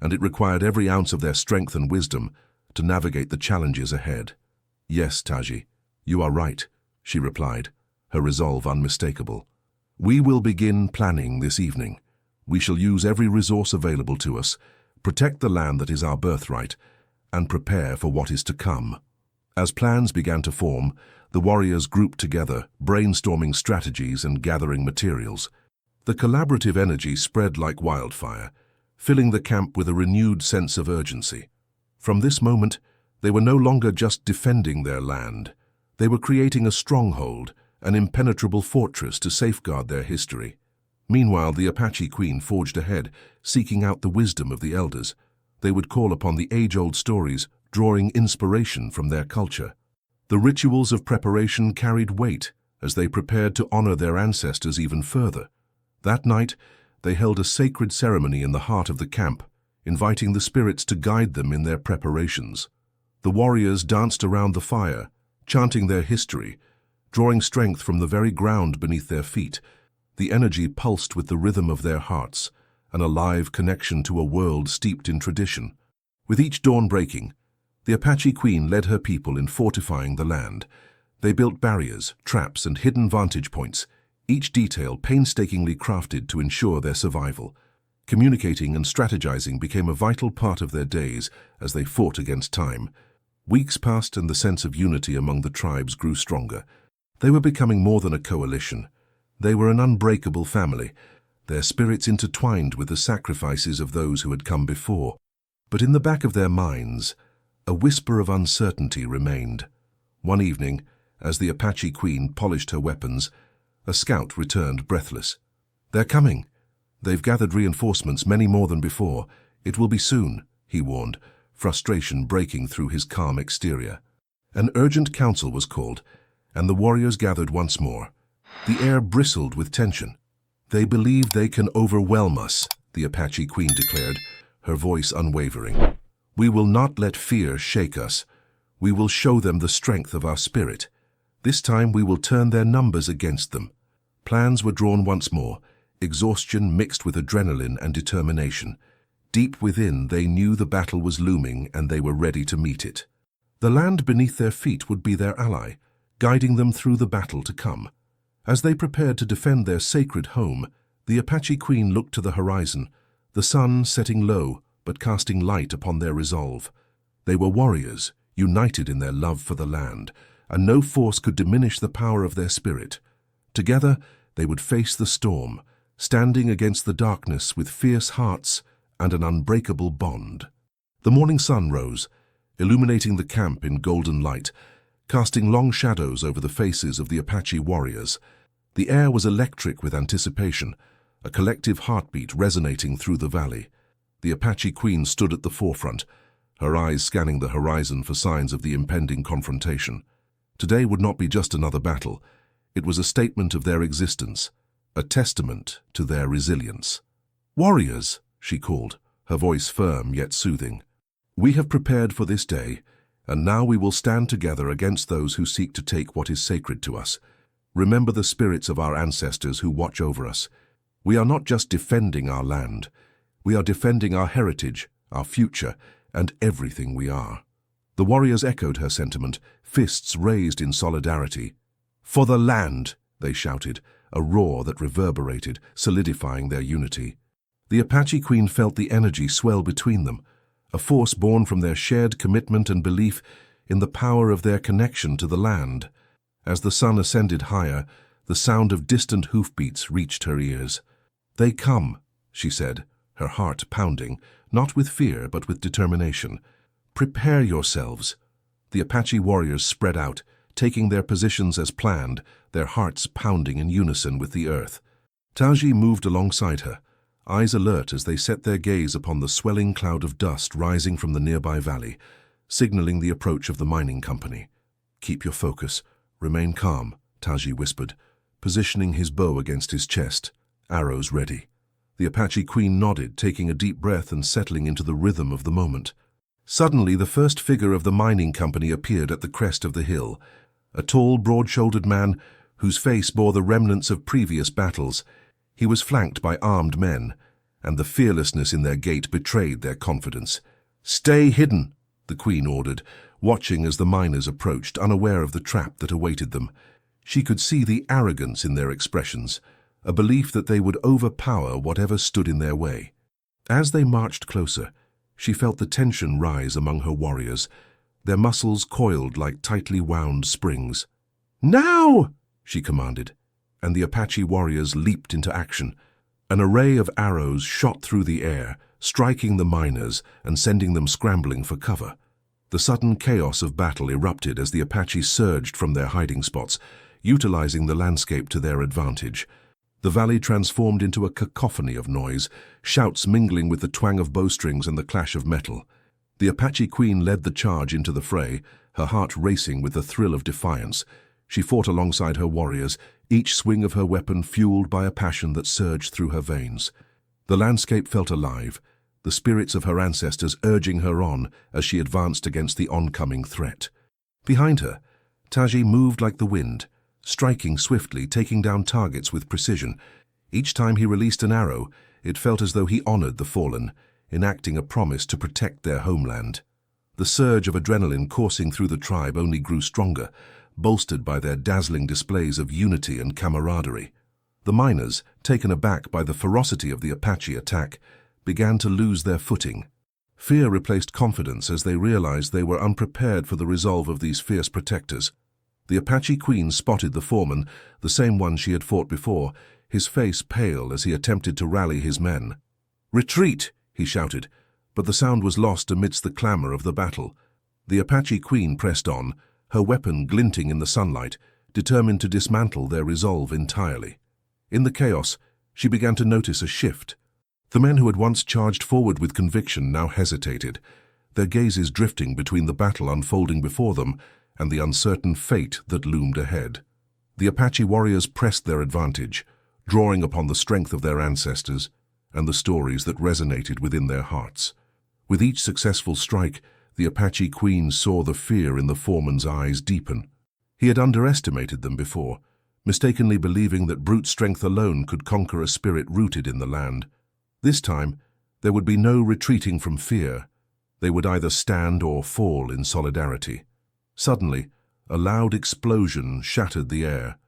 and it required every ounce of their strength and wisdom to navigate the challenges ahead. "Yes, Taji, you are right," she replied, her resolve unmistakable. "We will begin planning this evening. We shall use every resource available to us, protect the land that is our birthright, and prepare for what is to come." As plans began to form, the warriors grouped together, brainstorming strategies and gathering materials. The collaborative energy spread like wildfire, filling the camp with a renewed sense of urgency. From this moment, they were no longer just defending their land. They were creating a stronghold, an impenetrable fortress to safeguard their history. Meanwhile, the Apache queen forged ahead, seeking out the wisdom of the elders. They would call upon the age-old stories, drawing inspiration from their culture. The rituals of preparation carried weight as they prepared to honor their ancestors even further. That night, they held a sacred ceremony in the heart of the camp, inviting the spirits to guide them in their preparations. The warriors danced around the fire, chanting their history, drawing strength from the very ground beneath their feet. The energy pulsed with the rhythm of their hearts, an alive connection to a world steeped in tradition. With each dawn breaking, The Apache Queen led her people in fortifying the land. They built barriers, traps, and hidden vantage points, each detail painstakingly crafted to ensure their survival. Communicating and strategizing became a vital part of their days as they fought against time. Weeks passed and the sense of unity among the tribes grew stronger. They were becoming more than a coalition. They were an unbreakable family, their spirits intertwined with the sacrifices of those who had come before. But in the back of their minds, a whisper of uncertainty remained. One evening, as the Apache Queen polished her weapons, a scout returned breathless. "They're coming. They've gathered reinforcements, many more than before. It will be soon," he warned, frustration breaking through his calm exterior. An urgent council was called, and the warriors gathered once more. The air bristled with tension. "They believe they can overwhelm us," the Apache Queen declared, her voice unwavering. "We will not let fear shake us. We will show them the strength of our spirit. This time we will turn their numbers against them." Plans were drawn once more, exhaustion mixed with adrenaline and determination. Deep within, they knew the battle was looming and they were ready to meet it. The land beneath their feet would be their ally, guiding them through the battle to come. As they prepared to defend their sacred home, the Apache Queen looked to the horizon, the sun setting low but casting light upon their resolve. They were warriors, united in their love for the land, and no force could diminish the power of their spirit. Together, they would face the storm, standing against the darkness with fierce hearts and an unbreakable bond. The morning sun rose, illuminating the camp in golden light, casting long shadows over the faces of the Apache warriors. The air was electric with anticipation, a collective heartbeat resonating through the valley. The Apache Queen stood at the forefront, her eyes scanning the horizon for signs of the impending confrontation. Today would not be just another battle. It was a statement of their existence, a testament to their resilience. "Warriors," she called, her voice firm yet soothing. "We have prepared for this day, and now we will stand together against those who seek to take what is sacred to us. Remember the spirits of our ancestors who watch over us. We are not just defending our land. We are defending our heritage, our future, and everything we are." The warriors echoed her sentiment, fists raised in solidarity. "For the land!" they shouted, a roar that reverberated, solidifying their unity. The Apache Queen felt the energy swell between them, a force born from their shared commitment and belief in the power of their connection to the land. As the sun ascended higher, the sound of distant hoofbeats reached her ears. "They come," she said, her heart pounding, not with fear but with determination. "Prepare yourselves." The Apache warriors spread out, taking their positions as planned, their hearts pounding in unison with the earth. Taji moved alongside her, eyes alert as they set their gaze upon the swelling cloud of dust rising from the nearby valley, signaling the approach of the mining company. "Keep your focus. Remain calm," Taji whispered, positioning his bow against his chest, arrows ready. The Apache Queen nodded, taking a deep breath and settling into the rhythm of the moment. Suddenly, the first figure of the mining company appeared at the crest of the hill, a tall, broad-shouldered man whose face bore the remnants of previous battles. He was flanked by armed men, and the fearlessness in their gait betrayed their confidence. "Stay hidden," the Queen ordered, watching as the miners approached, unaware of the trap that awaited them. She could see the arrogance in their expressions, a belief that they would overpower whatever stood in their way. As they marched closer, she felt the tension rise among her warriors, their muscles coiled like tightly wound springs. "Now!" she commanded, and the Apache warriors leaped into action. An array of arrows shot through the air, striking the miners and sending them scrambling for cover. The sudden chaos of battle erupted as the Apache surged from their hiding spots, utilizing the landscape to their advantage. The valley transformed into a cacophony of noise, shouts mingling with the twang of bowstrings and the clash of metal. The Apache Queen led the charge into the fray, her heart racing with the thrill of defiance. She fought alongside her warriors, each swing of her weapon fueled by a passion that surged through her veins. The landscape felt alive, the spirits of her ancestors urging her on as she advanced against the oncoming threat. Behind her, Taji moved like the wind, striking swiftly, taking down targets with precision. Each time he released an arrow, it felt as though he honored the fallen, enacting a promise to protect their homeland. The surge of adrenaline coursing through the tribe only grew stronger, bolstered by their dazzling displays of unity and camaraderie. The miners, taken aback by the ferocity of the Apache attack, began to lose their footing. Fear replaced confidence as they realized they were unprepared for the resolve of these fierce protectors. The Apache queen spotted the foreman, the same one she had fought before, his face pale as he attempted to rally his men. "Retreat!" he shouted, but the sound was lost amidst the clamor of the battle. The Apache queen pressed on, her weapon glinting in the sunlight, determined to dismantle their resolve entirely. In the chaos, she began to notice a shift. The men who had once charged forward with conviction now hesitated, their gazes drifting between the battle unfolding before them and the uncertain fate that loomed ahead. The Apache warriors pressed their advantage, drawing upon the strength of their ancestors and the stories that resonated within their hearts. With each successful strike, the Apache queen saw the fear in the foreman's eyes deepen. He had underestimated them before, mistakenly believing that brute strength alone could conquer a spirit rooted in the land. This time, there would be no retreating from fear. They would either stand or fall in solidarity. Suddenly, a loud explosion shattered the air.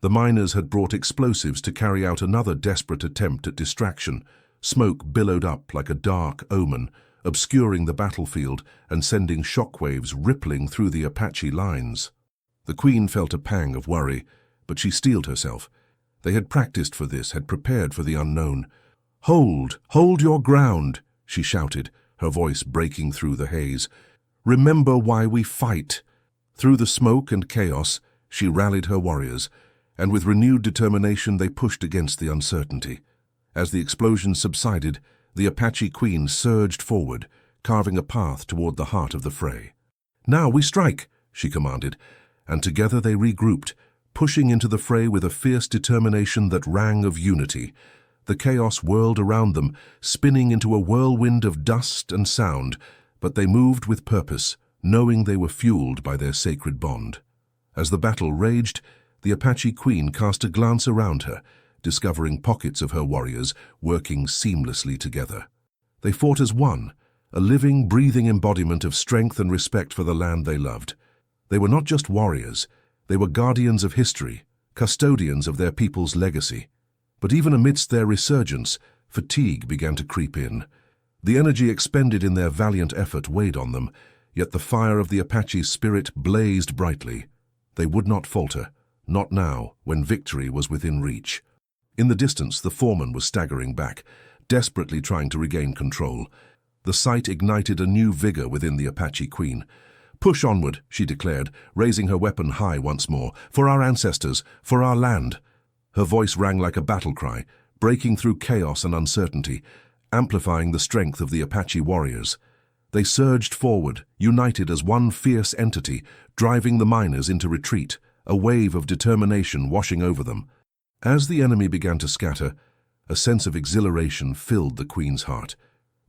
The miners had brought explosives to carry out another desperate attempt at distraction. Smoke billowed up like a dark omen, obscuring the battlefield and sending shockwaves rippling through the Apache lines. The queen felt a pang of worry, but she steeled herself. They had practiced for this, had prepared for the unknown. Hold your ground," she shouted, her voice breaking through the haze. "Remember why we fight." Through the smoke and chaos, she rallied her warriors, and with renewed determination they pushed against the uncertainty. As the explosion subsided, the Apache queen surged forward, carving a path toward the heart of the fray. "Now we strike," she commanded, and together they regrouped, pushing into the fray with a fierce determination that rang of unity. The chaos whirled around them, spinning into a whirlwind of dust and sound, but they moved with purpose, knowing they were fueled by their sacred bond. As the battle raged, the Apache queen cast a glance around her, discovering pockets of her warriors working seamlessly together. They fought as one, a living, breathing embodiment of strength and respect for the land they loved. They were not just warriors, they were guardians of history, custodians of their people's legacy. But even amidst their resurgence, fatigue began to creep in. The energy expended in their valiant effort weighed on them, yet the fire of the Apache's spirit blazed brightly. They would not falter, not now, when victory was within reach. In the distance, the foreman was staggering back, desperately trying to regain control. The sight ignited a new vigor within the Apache queen. "Push onward," she declared, raising her weapon high once more. "For our ancestors, for our land." Her voice rang like a battle cry, breaking through chaos and uncertainty, amplifying the strength of the Apache warriors. They surged forward, united as one fierce entity, driving the miners into retreat, a wave of determination washing over them. As the enemy began to scatter, a sense of exhilaration filled the queen's heart.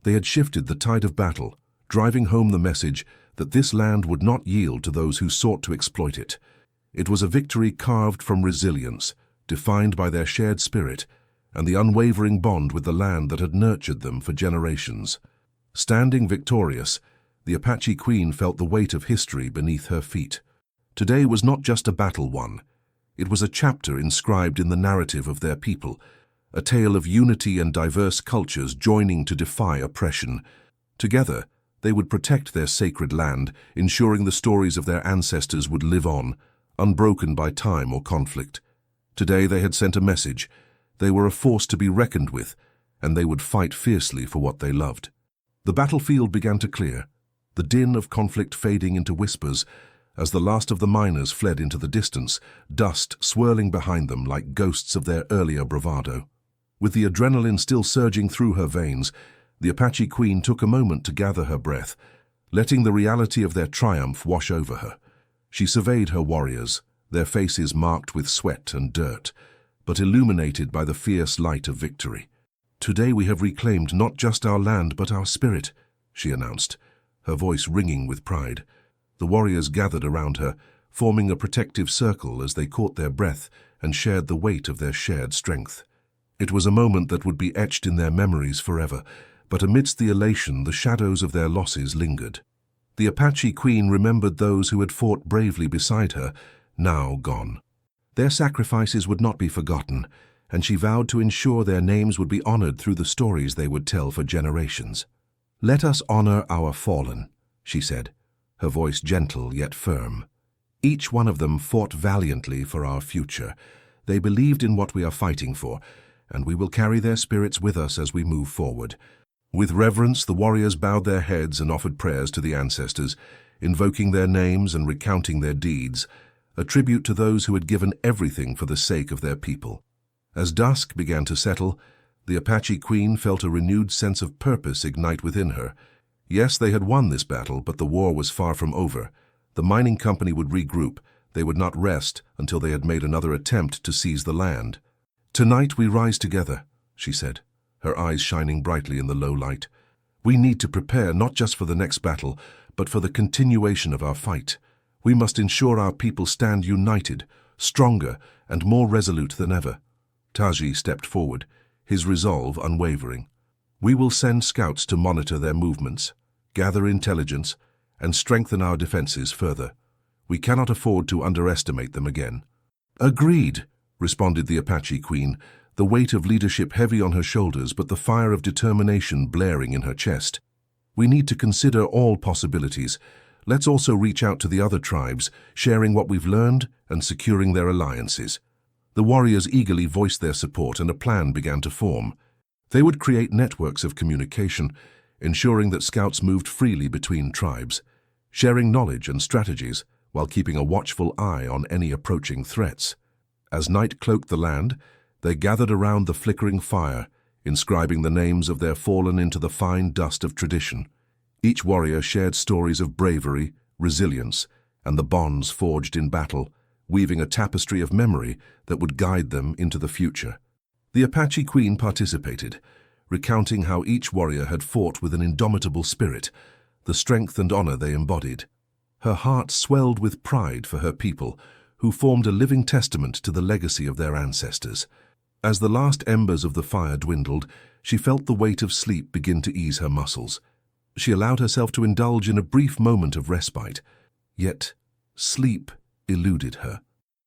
They had shifted the tide of battle, driving home the message that this land would not yield to those who sought to exploit it. It was a victory carved from resilience, defined by their shared spirit and the unwavering bond with the land that had nurtured them for generations. Standing victorious, the Apache queen felt the weight of history beneath her feet. Today was not just a battle won. It was a chapter inscribed in the narrative of their people, a tale of unity and diverse cultures joining to defy oppression. Together, they would protect their sacred land, ensuring the stories of their ancestors would live on, unbroken by time or conflict. Today they had sent a message. They were a force to be reckoned with, and they would fight fiercely for what they loved. The battlefield began to clear, the din of conflict fading into whispers as the last of the miners fled into the distance, dust swirling behind them like ghosts of their earlier bravado. With the adrenaline still surging through her veins, the Apache queen took a moment to gather her breath, letting the reality of their triumph wash over her. She surveyed her warriors, their faces marked with sweat and dirt, but illuminated by the fierce light of victory. "Today we have reclaimed not just our land but our spirit," she announced, her voice ringing with pride. The warriors gathered around her, forming a protective circle as they caught their breath and shared the weight of their shared strength. It was a moment that would be etched in their memories forever, but amidst the elation the shadows of their losses lingered. The Apache queen remembered those who had fought bravely beside her, now gone. Their sacrifices would not be forgotten, and she vowed to ensure their names would be honored through the stories they would tell for generations. "Let us honor our fallen," she said, her voice gentle yet firm. "Each one of them fought valiantly for our future. They believed in what we are fighting for, and we will carry their spirits with us as we move forward." With reverence, the warriors bowed their heads and offered prayers to the ancestors, invoking their names and recounting their deeds, a tribute to those who had given everything for the sake of their people. As dusk began to settle, the Apache queen felt a renewed sense of purpose ignite within her. Yes, they had won this battle, but the war was far from over. The mining company would regroup. They would not rest until they had made another attempt to seize the land. "Tonight we rise together," she said, her eyes shining brightly in the low light. "We need to prepare not just for the next battle, but for the continuation of our fight. We must ensure our people stand united, stronger, and more resolute than ever." Taji stepped forward, his resolve unwavering. "We will send scouts to monitor their movements, gather intelligence, and strengthen our defenses further. We cannot afford to underestimate them again." "Agreed," responded the Apache queen, the weight of leadership heavy on her shoulders but the fire of determination blaring in her chest. "We need to consider all possibilities. Let's also reach out to the other tribes, sharing what we've learned and securing their alliances." The warriors eagerly voiced their support, and a plan began to form. They would create networks of communication, ensuring that scouts moved freely between tribes, sharing knowledge and strategies while keeping a watchful eye on any approaching threats. As night cloaked the land, they gathered around the flickering fire, inscribing the names of their fallen into the fine dust of tradition. Each warrior shared stories of bravery, resilience, and the bonds forged in battle, weaving a tapestry of memory that would guide them into the future. The Apache queen participated, recounting how each warrior had fought with an indomitable spirit, the strength and honor they embodied. Her heart swelled with pride for her people, who formed a living testament to the legacy of their ancestors. As the last embers of the fire dwindled, she felt the weight of sleep begin to ease her muscles. She allowed herself to indulge in a brief moment of respite, yet sleep eluded her.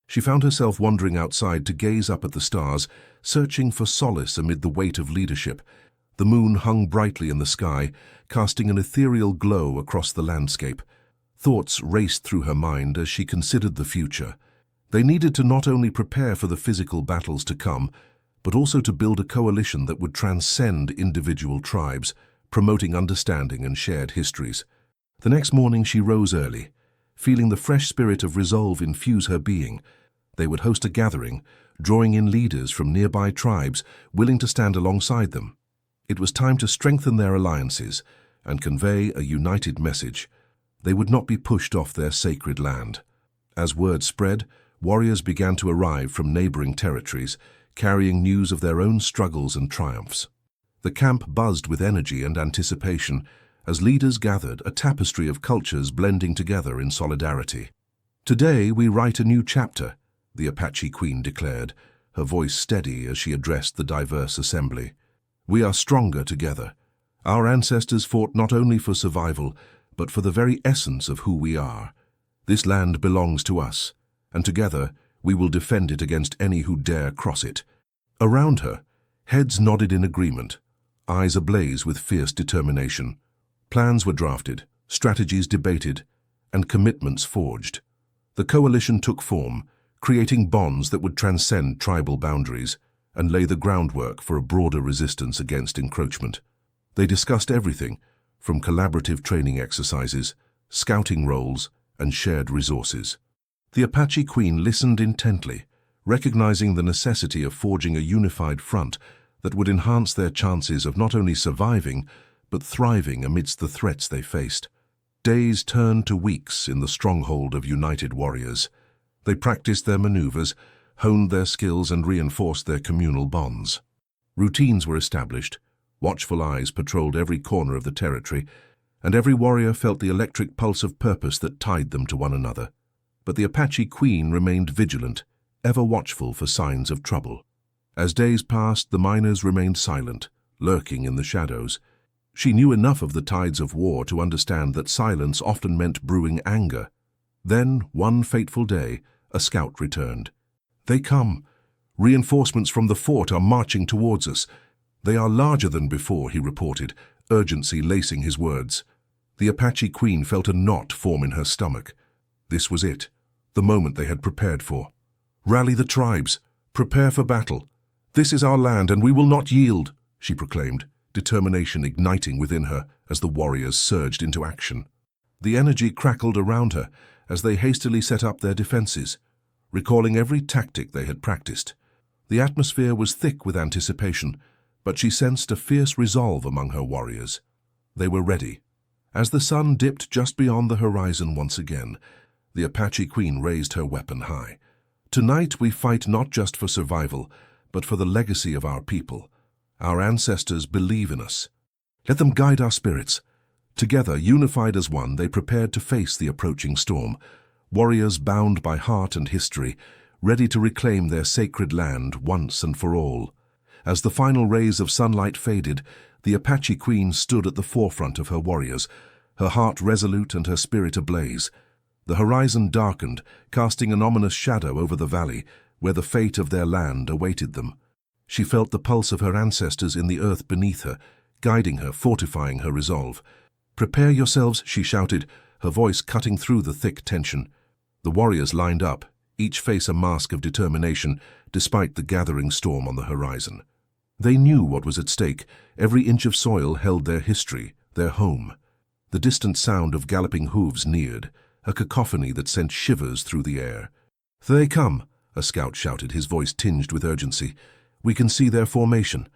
She found herself wandering outside to gaze up at the stars, searching for solace amid the weight of leadership. The moon hung brightly in the sky, casting an ethereal glow across the landscape. Thoughts raced through her mind as she considered the future. They needed to not only prepare for the physical battles to come, but also to build a coalition that would transcend individual tribes, promoting understanding and shared histories. The next morning she rose early, feeling the fresh spirit of resolve infuse her being. They would host a gathering, drawing in leaders from nearby tribes willing to stand alongside them. It was time to strengthen their alliances and convey a united message. They would not be pushed off their sacred land. As word spread, warriors began to arrive from neighboring territories, carrying news of their own struggles and triumphs. The camp buzzed with energy and anticipation as leaders gathered, a tapestry of cultures blending together in solidarity. "Today we write a new chapter," the Apache queen declared, her voice steady as she addressed the diverse assembly. "We are stronger together. Our ancestors fought not only for survival, but for the very essence of who we are. This land belongs to us, and together we will defend it against any who dare cross it." Around her, heads nodded in agreement, eyes ablaze with fierce determination. Plans were drafted, strategies debated, and commitments forged. The coalition took form, creating bonds that would transcend tribal boundaries and lay the groundwork for a broader resistance against encroachment. They discussed everything, from collaborative training exercises, scouting roles, and shared resources. The Apache queen listened intently, recognizing the necessity of forging a unified front that would enhance their chances of not only surviving, but thriving amidst the threats they faced. Days turned to weeks in the stronghold of united warriors. They practiced their maneuvers, honed their skills, and reinforced their communal bonds. Routines were established, watchful eyes patrolled every corner of the territory, and every warrior felt the electric pulse of purpose that tied them to one another. But the Apache queen remained vigilant, ever watchful for signs of trouble. As days passed, the miners remained silent, lurking in the shadows. She knew enough of the tides of war to understand that silence often meant brewing anger. Then, one fateful day, a scout returned. "They come. Reinforcements from the fort are marching towards us. They are larger than before," he reported, urgency lacing his words. The Apache queen felt a knot form in her stomach. This was it, the moment they had prepared for. "Rally the tribes. Prepare for battle. This is our land and we will not yield," she proclaimed, determination igniting within her as the warriors surged into action. The energy crackled around her as they hastily set up their defenses, recalling every tactic they had practiced. The atmosphere was thick with anticipation, but she sensed a fierce resolve among her warriors. They were ready. As the sun dipped just beyond the horizon once again, the Apache queen raised her weapon high. "Tonight we fight not just for survival, but for the legacy of our people. Our ancestors believe in us. Let them guide our spirits." Together, unified as one, they prepared to face the approaching storm, warriors bound by heart and history, ready to reclaim their sacred land once and for all. As the final rays of sunlight faded, the Apache queen stood at the forefront of her warriors, her heart resolute and her spirit ablaze. The horizon darkened, casting an ominous shadow over the valley, where the fate of their land awaited them. She felt the pulse of her ancestors in the earth beneath her, guiding her, fortifying her resolve. "Prepare yourselves," she shouted, her voice cutting through the thick tension. The warriors lined up, each face a mask of determination, despite the gathering storm on the horizon. They knew what was at stake. Every inch of soil held their history, their home. The distant sound of galloping hooves neared, a cacophony that sent shivers through the air. "They come," a scout shouted, his voice tinged with urgency. "We can see their formation."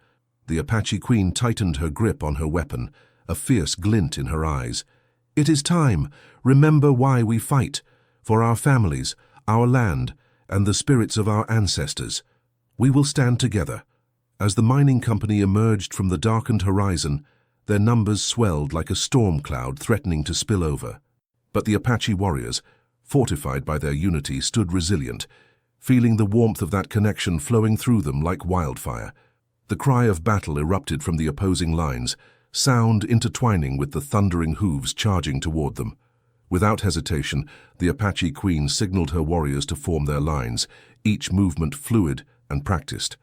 The Apache queen tightened her grip on her weapon, a fierce glint in her eyes. "It is time. Remember why we fight. For our families, our land, and the spirits of our ancestors. We will stand together." As the mining company emerged from the darkened horizon, their numbers swelled like a storm cloud threatening to spill over. But the Apache warriors, fortified by their unity, stood resilient, feeling the warmth of that connection flowing through them like wildfire. The cry of battle erupted from the opposing lines, sound intertwining with the thundering hooves charging toward them. Without hesitation, the Apache queen signaled her warriors to form their lines, each movement fluid and practiced.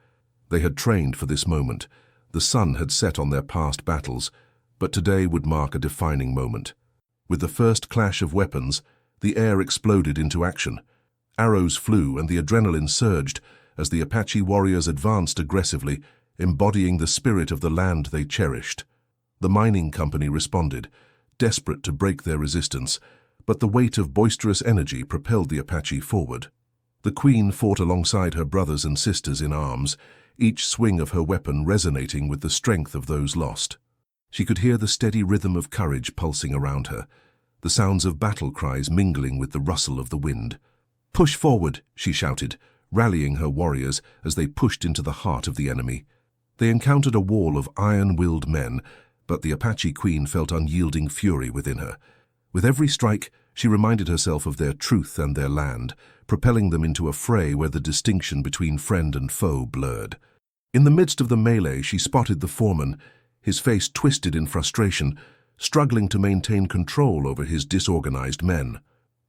They had trained for this moment. The sun had set on their past battles, but today would mark a defining moment. With the first clash of weapons, the air exploded into action. Arrows flew and the adrenaline surged as the Apache warriors advanced aggressively, embodying the spirit of the land they cherished. The mining company responded, desperate to break their resistance, but the weight of boisterous energy propelled the Apache forward. The queen fought alongside her brothers and sisters in arms, each swing of her weapon resonating with the strength of those lost. She could hear the steady rhythm of courage pulsing around her, the sounds of battle cries mingling with the rustle of the wind. "Push forward," she shouted, rallying her warriors as they pushed into the heart of the enemy. They encountered a wall of iron-willed men, but the Apache queen felt unyielding fury within her. With every strike, she reminded herself of their truth and their land, propelling them into a fray where the distinction between friend and foe blurred. In the midst of the melee, she spotted the foreman, his face twisted in frustration, struggling to maintain control over his disorganized men.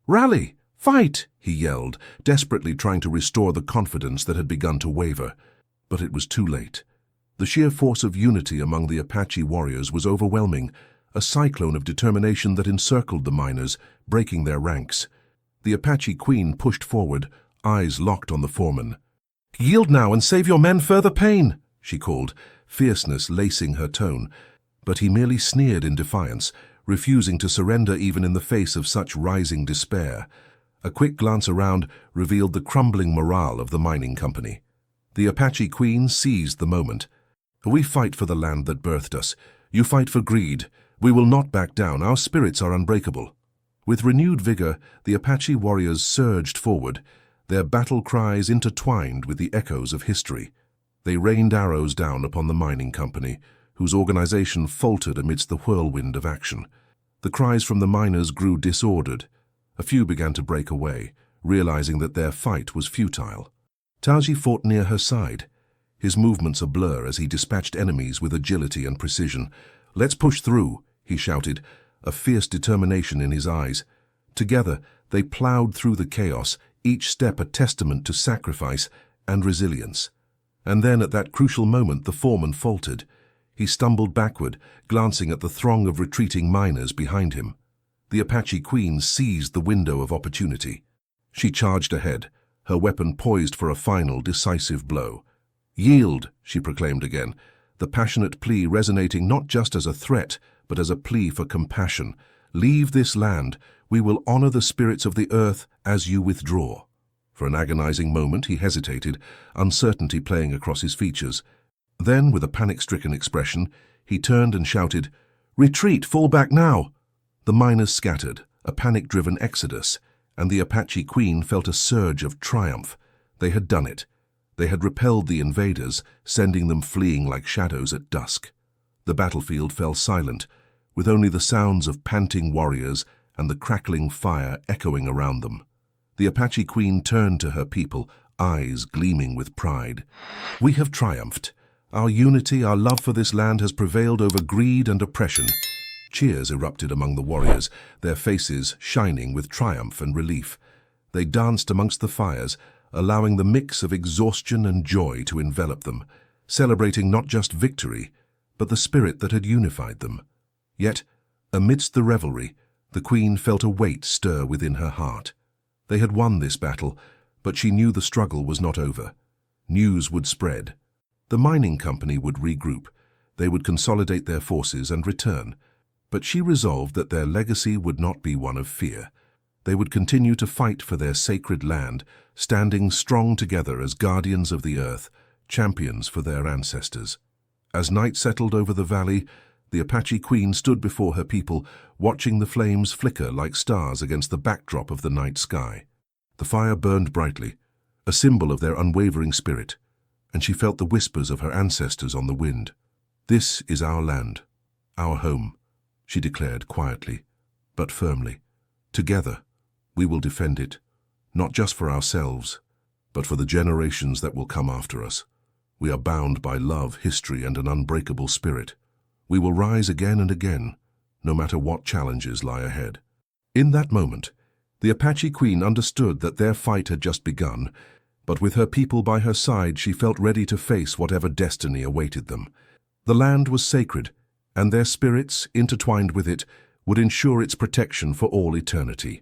"Rally! Fight!" he yelled, desperately trying to restore the confidence that had begun to waver. But it was too late. The sheer force of unity among the Apache warriors was overwhelming, a cyclone of determination that encircled the miners, breaking their ranks. The Apache queen pushed forward, eyes locked on the foreman. "Yield now and save your men further pain," she called, fierceness lacing her tone. But he merely sneered in defiance, refusing to surrender even in the face of such rising despair. A quick glance around revealed the crumbling morale of the mining company. The Apache queen seized the moment. "We fight for the land that birthed us. You fight for greed. We will not back down. Our spirits are unbreakable." With renewed vigor, the Apache warriors surged forward, their battle cries intertwined with the echoes of history. They rained arrows down upon the mining company, whose organization faltered amidst the whirlwind of action. The cries from the miners grew disordered. A few began to break away, realizing that their fight was futile. Taji fought near her side, his movements a blur as he dispatched enemies with agility and precision, "Let's push through," he shouted, a fierce determination in his eyes. Together, they plowed through the chaos, each step a testament to sacrifice and resilience. And then, at that crucial moment, the foreman faltered. He stumbled backward, glancing at the throng of retreating miners behind him. The Apache Queen seized the window of opportunity. She charged ahead, her weapon poised for a final, decisive blow. "Yield," she proclaimed again, the passionate plea resonating not just as a threat, but as a plea for compassion. "Leave this land. We will honor the spirits of the earth as you withdraw." For an agonizing moment he hesitated, uncertainty playing across his features. Then, with a panic-stricken expression, he turned and shouted, "Retreat! Fall back now!" The miners scattered, a panic-driven exodus, and the Apache Queen felt a surge of triumph. They had done it. They had repelled the invaders, sending them fleeing like shadows at dusk. The battlefield fell silent, with only the sounds of panting warriors and the crackling fire echoing around them. The Apache Queen turned to her people, eyes gleaming with pride. "We have triumphed. Our unity, our love for this land has prevailed over greed and oppression." Cheers erupted among the warriors, their faces shining with triumph and relief. They danced amongst the fires, allowing the mix of exhaustion and joy to envelop them, celebrating not just victory, but the spirit that had unified them. Yet, amidst the revelry, the Queen felt a weight stir within her heart. They had won this battle, but she knew the struggle was not over. News would spread. The mining company would regroup. They would consolidate their forces and return. But she resolved that their legacy would not be one of fear. They would continue to fight for their sacred land, standing strong together as guardians of the earth, champions for their ancestors. As night settled over the valley, the Apache Queen stood before her people, watching the flames flicker like stars against the backdrop of the night sky. The fire burned brightly, a symbol of their unwavering spirit, and she felt the whispers of her ancestors on the wind. "This is our land, our home," she declared quietly, but firmly. "Together, we will defend it, not just for ourselves, but for the generations that will come after us. We are bound by love, history, and an unbreakable spirit. We will rise again and again, no matter what challenges lie ahead." In that moment, the Apache Queen understood that their fight had just begun, but with her people by her side, she felt ready to face whatever destiny awaited them. The land was sacred, and their spirits, intertwined with it, would ensure its protection for all eternity.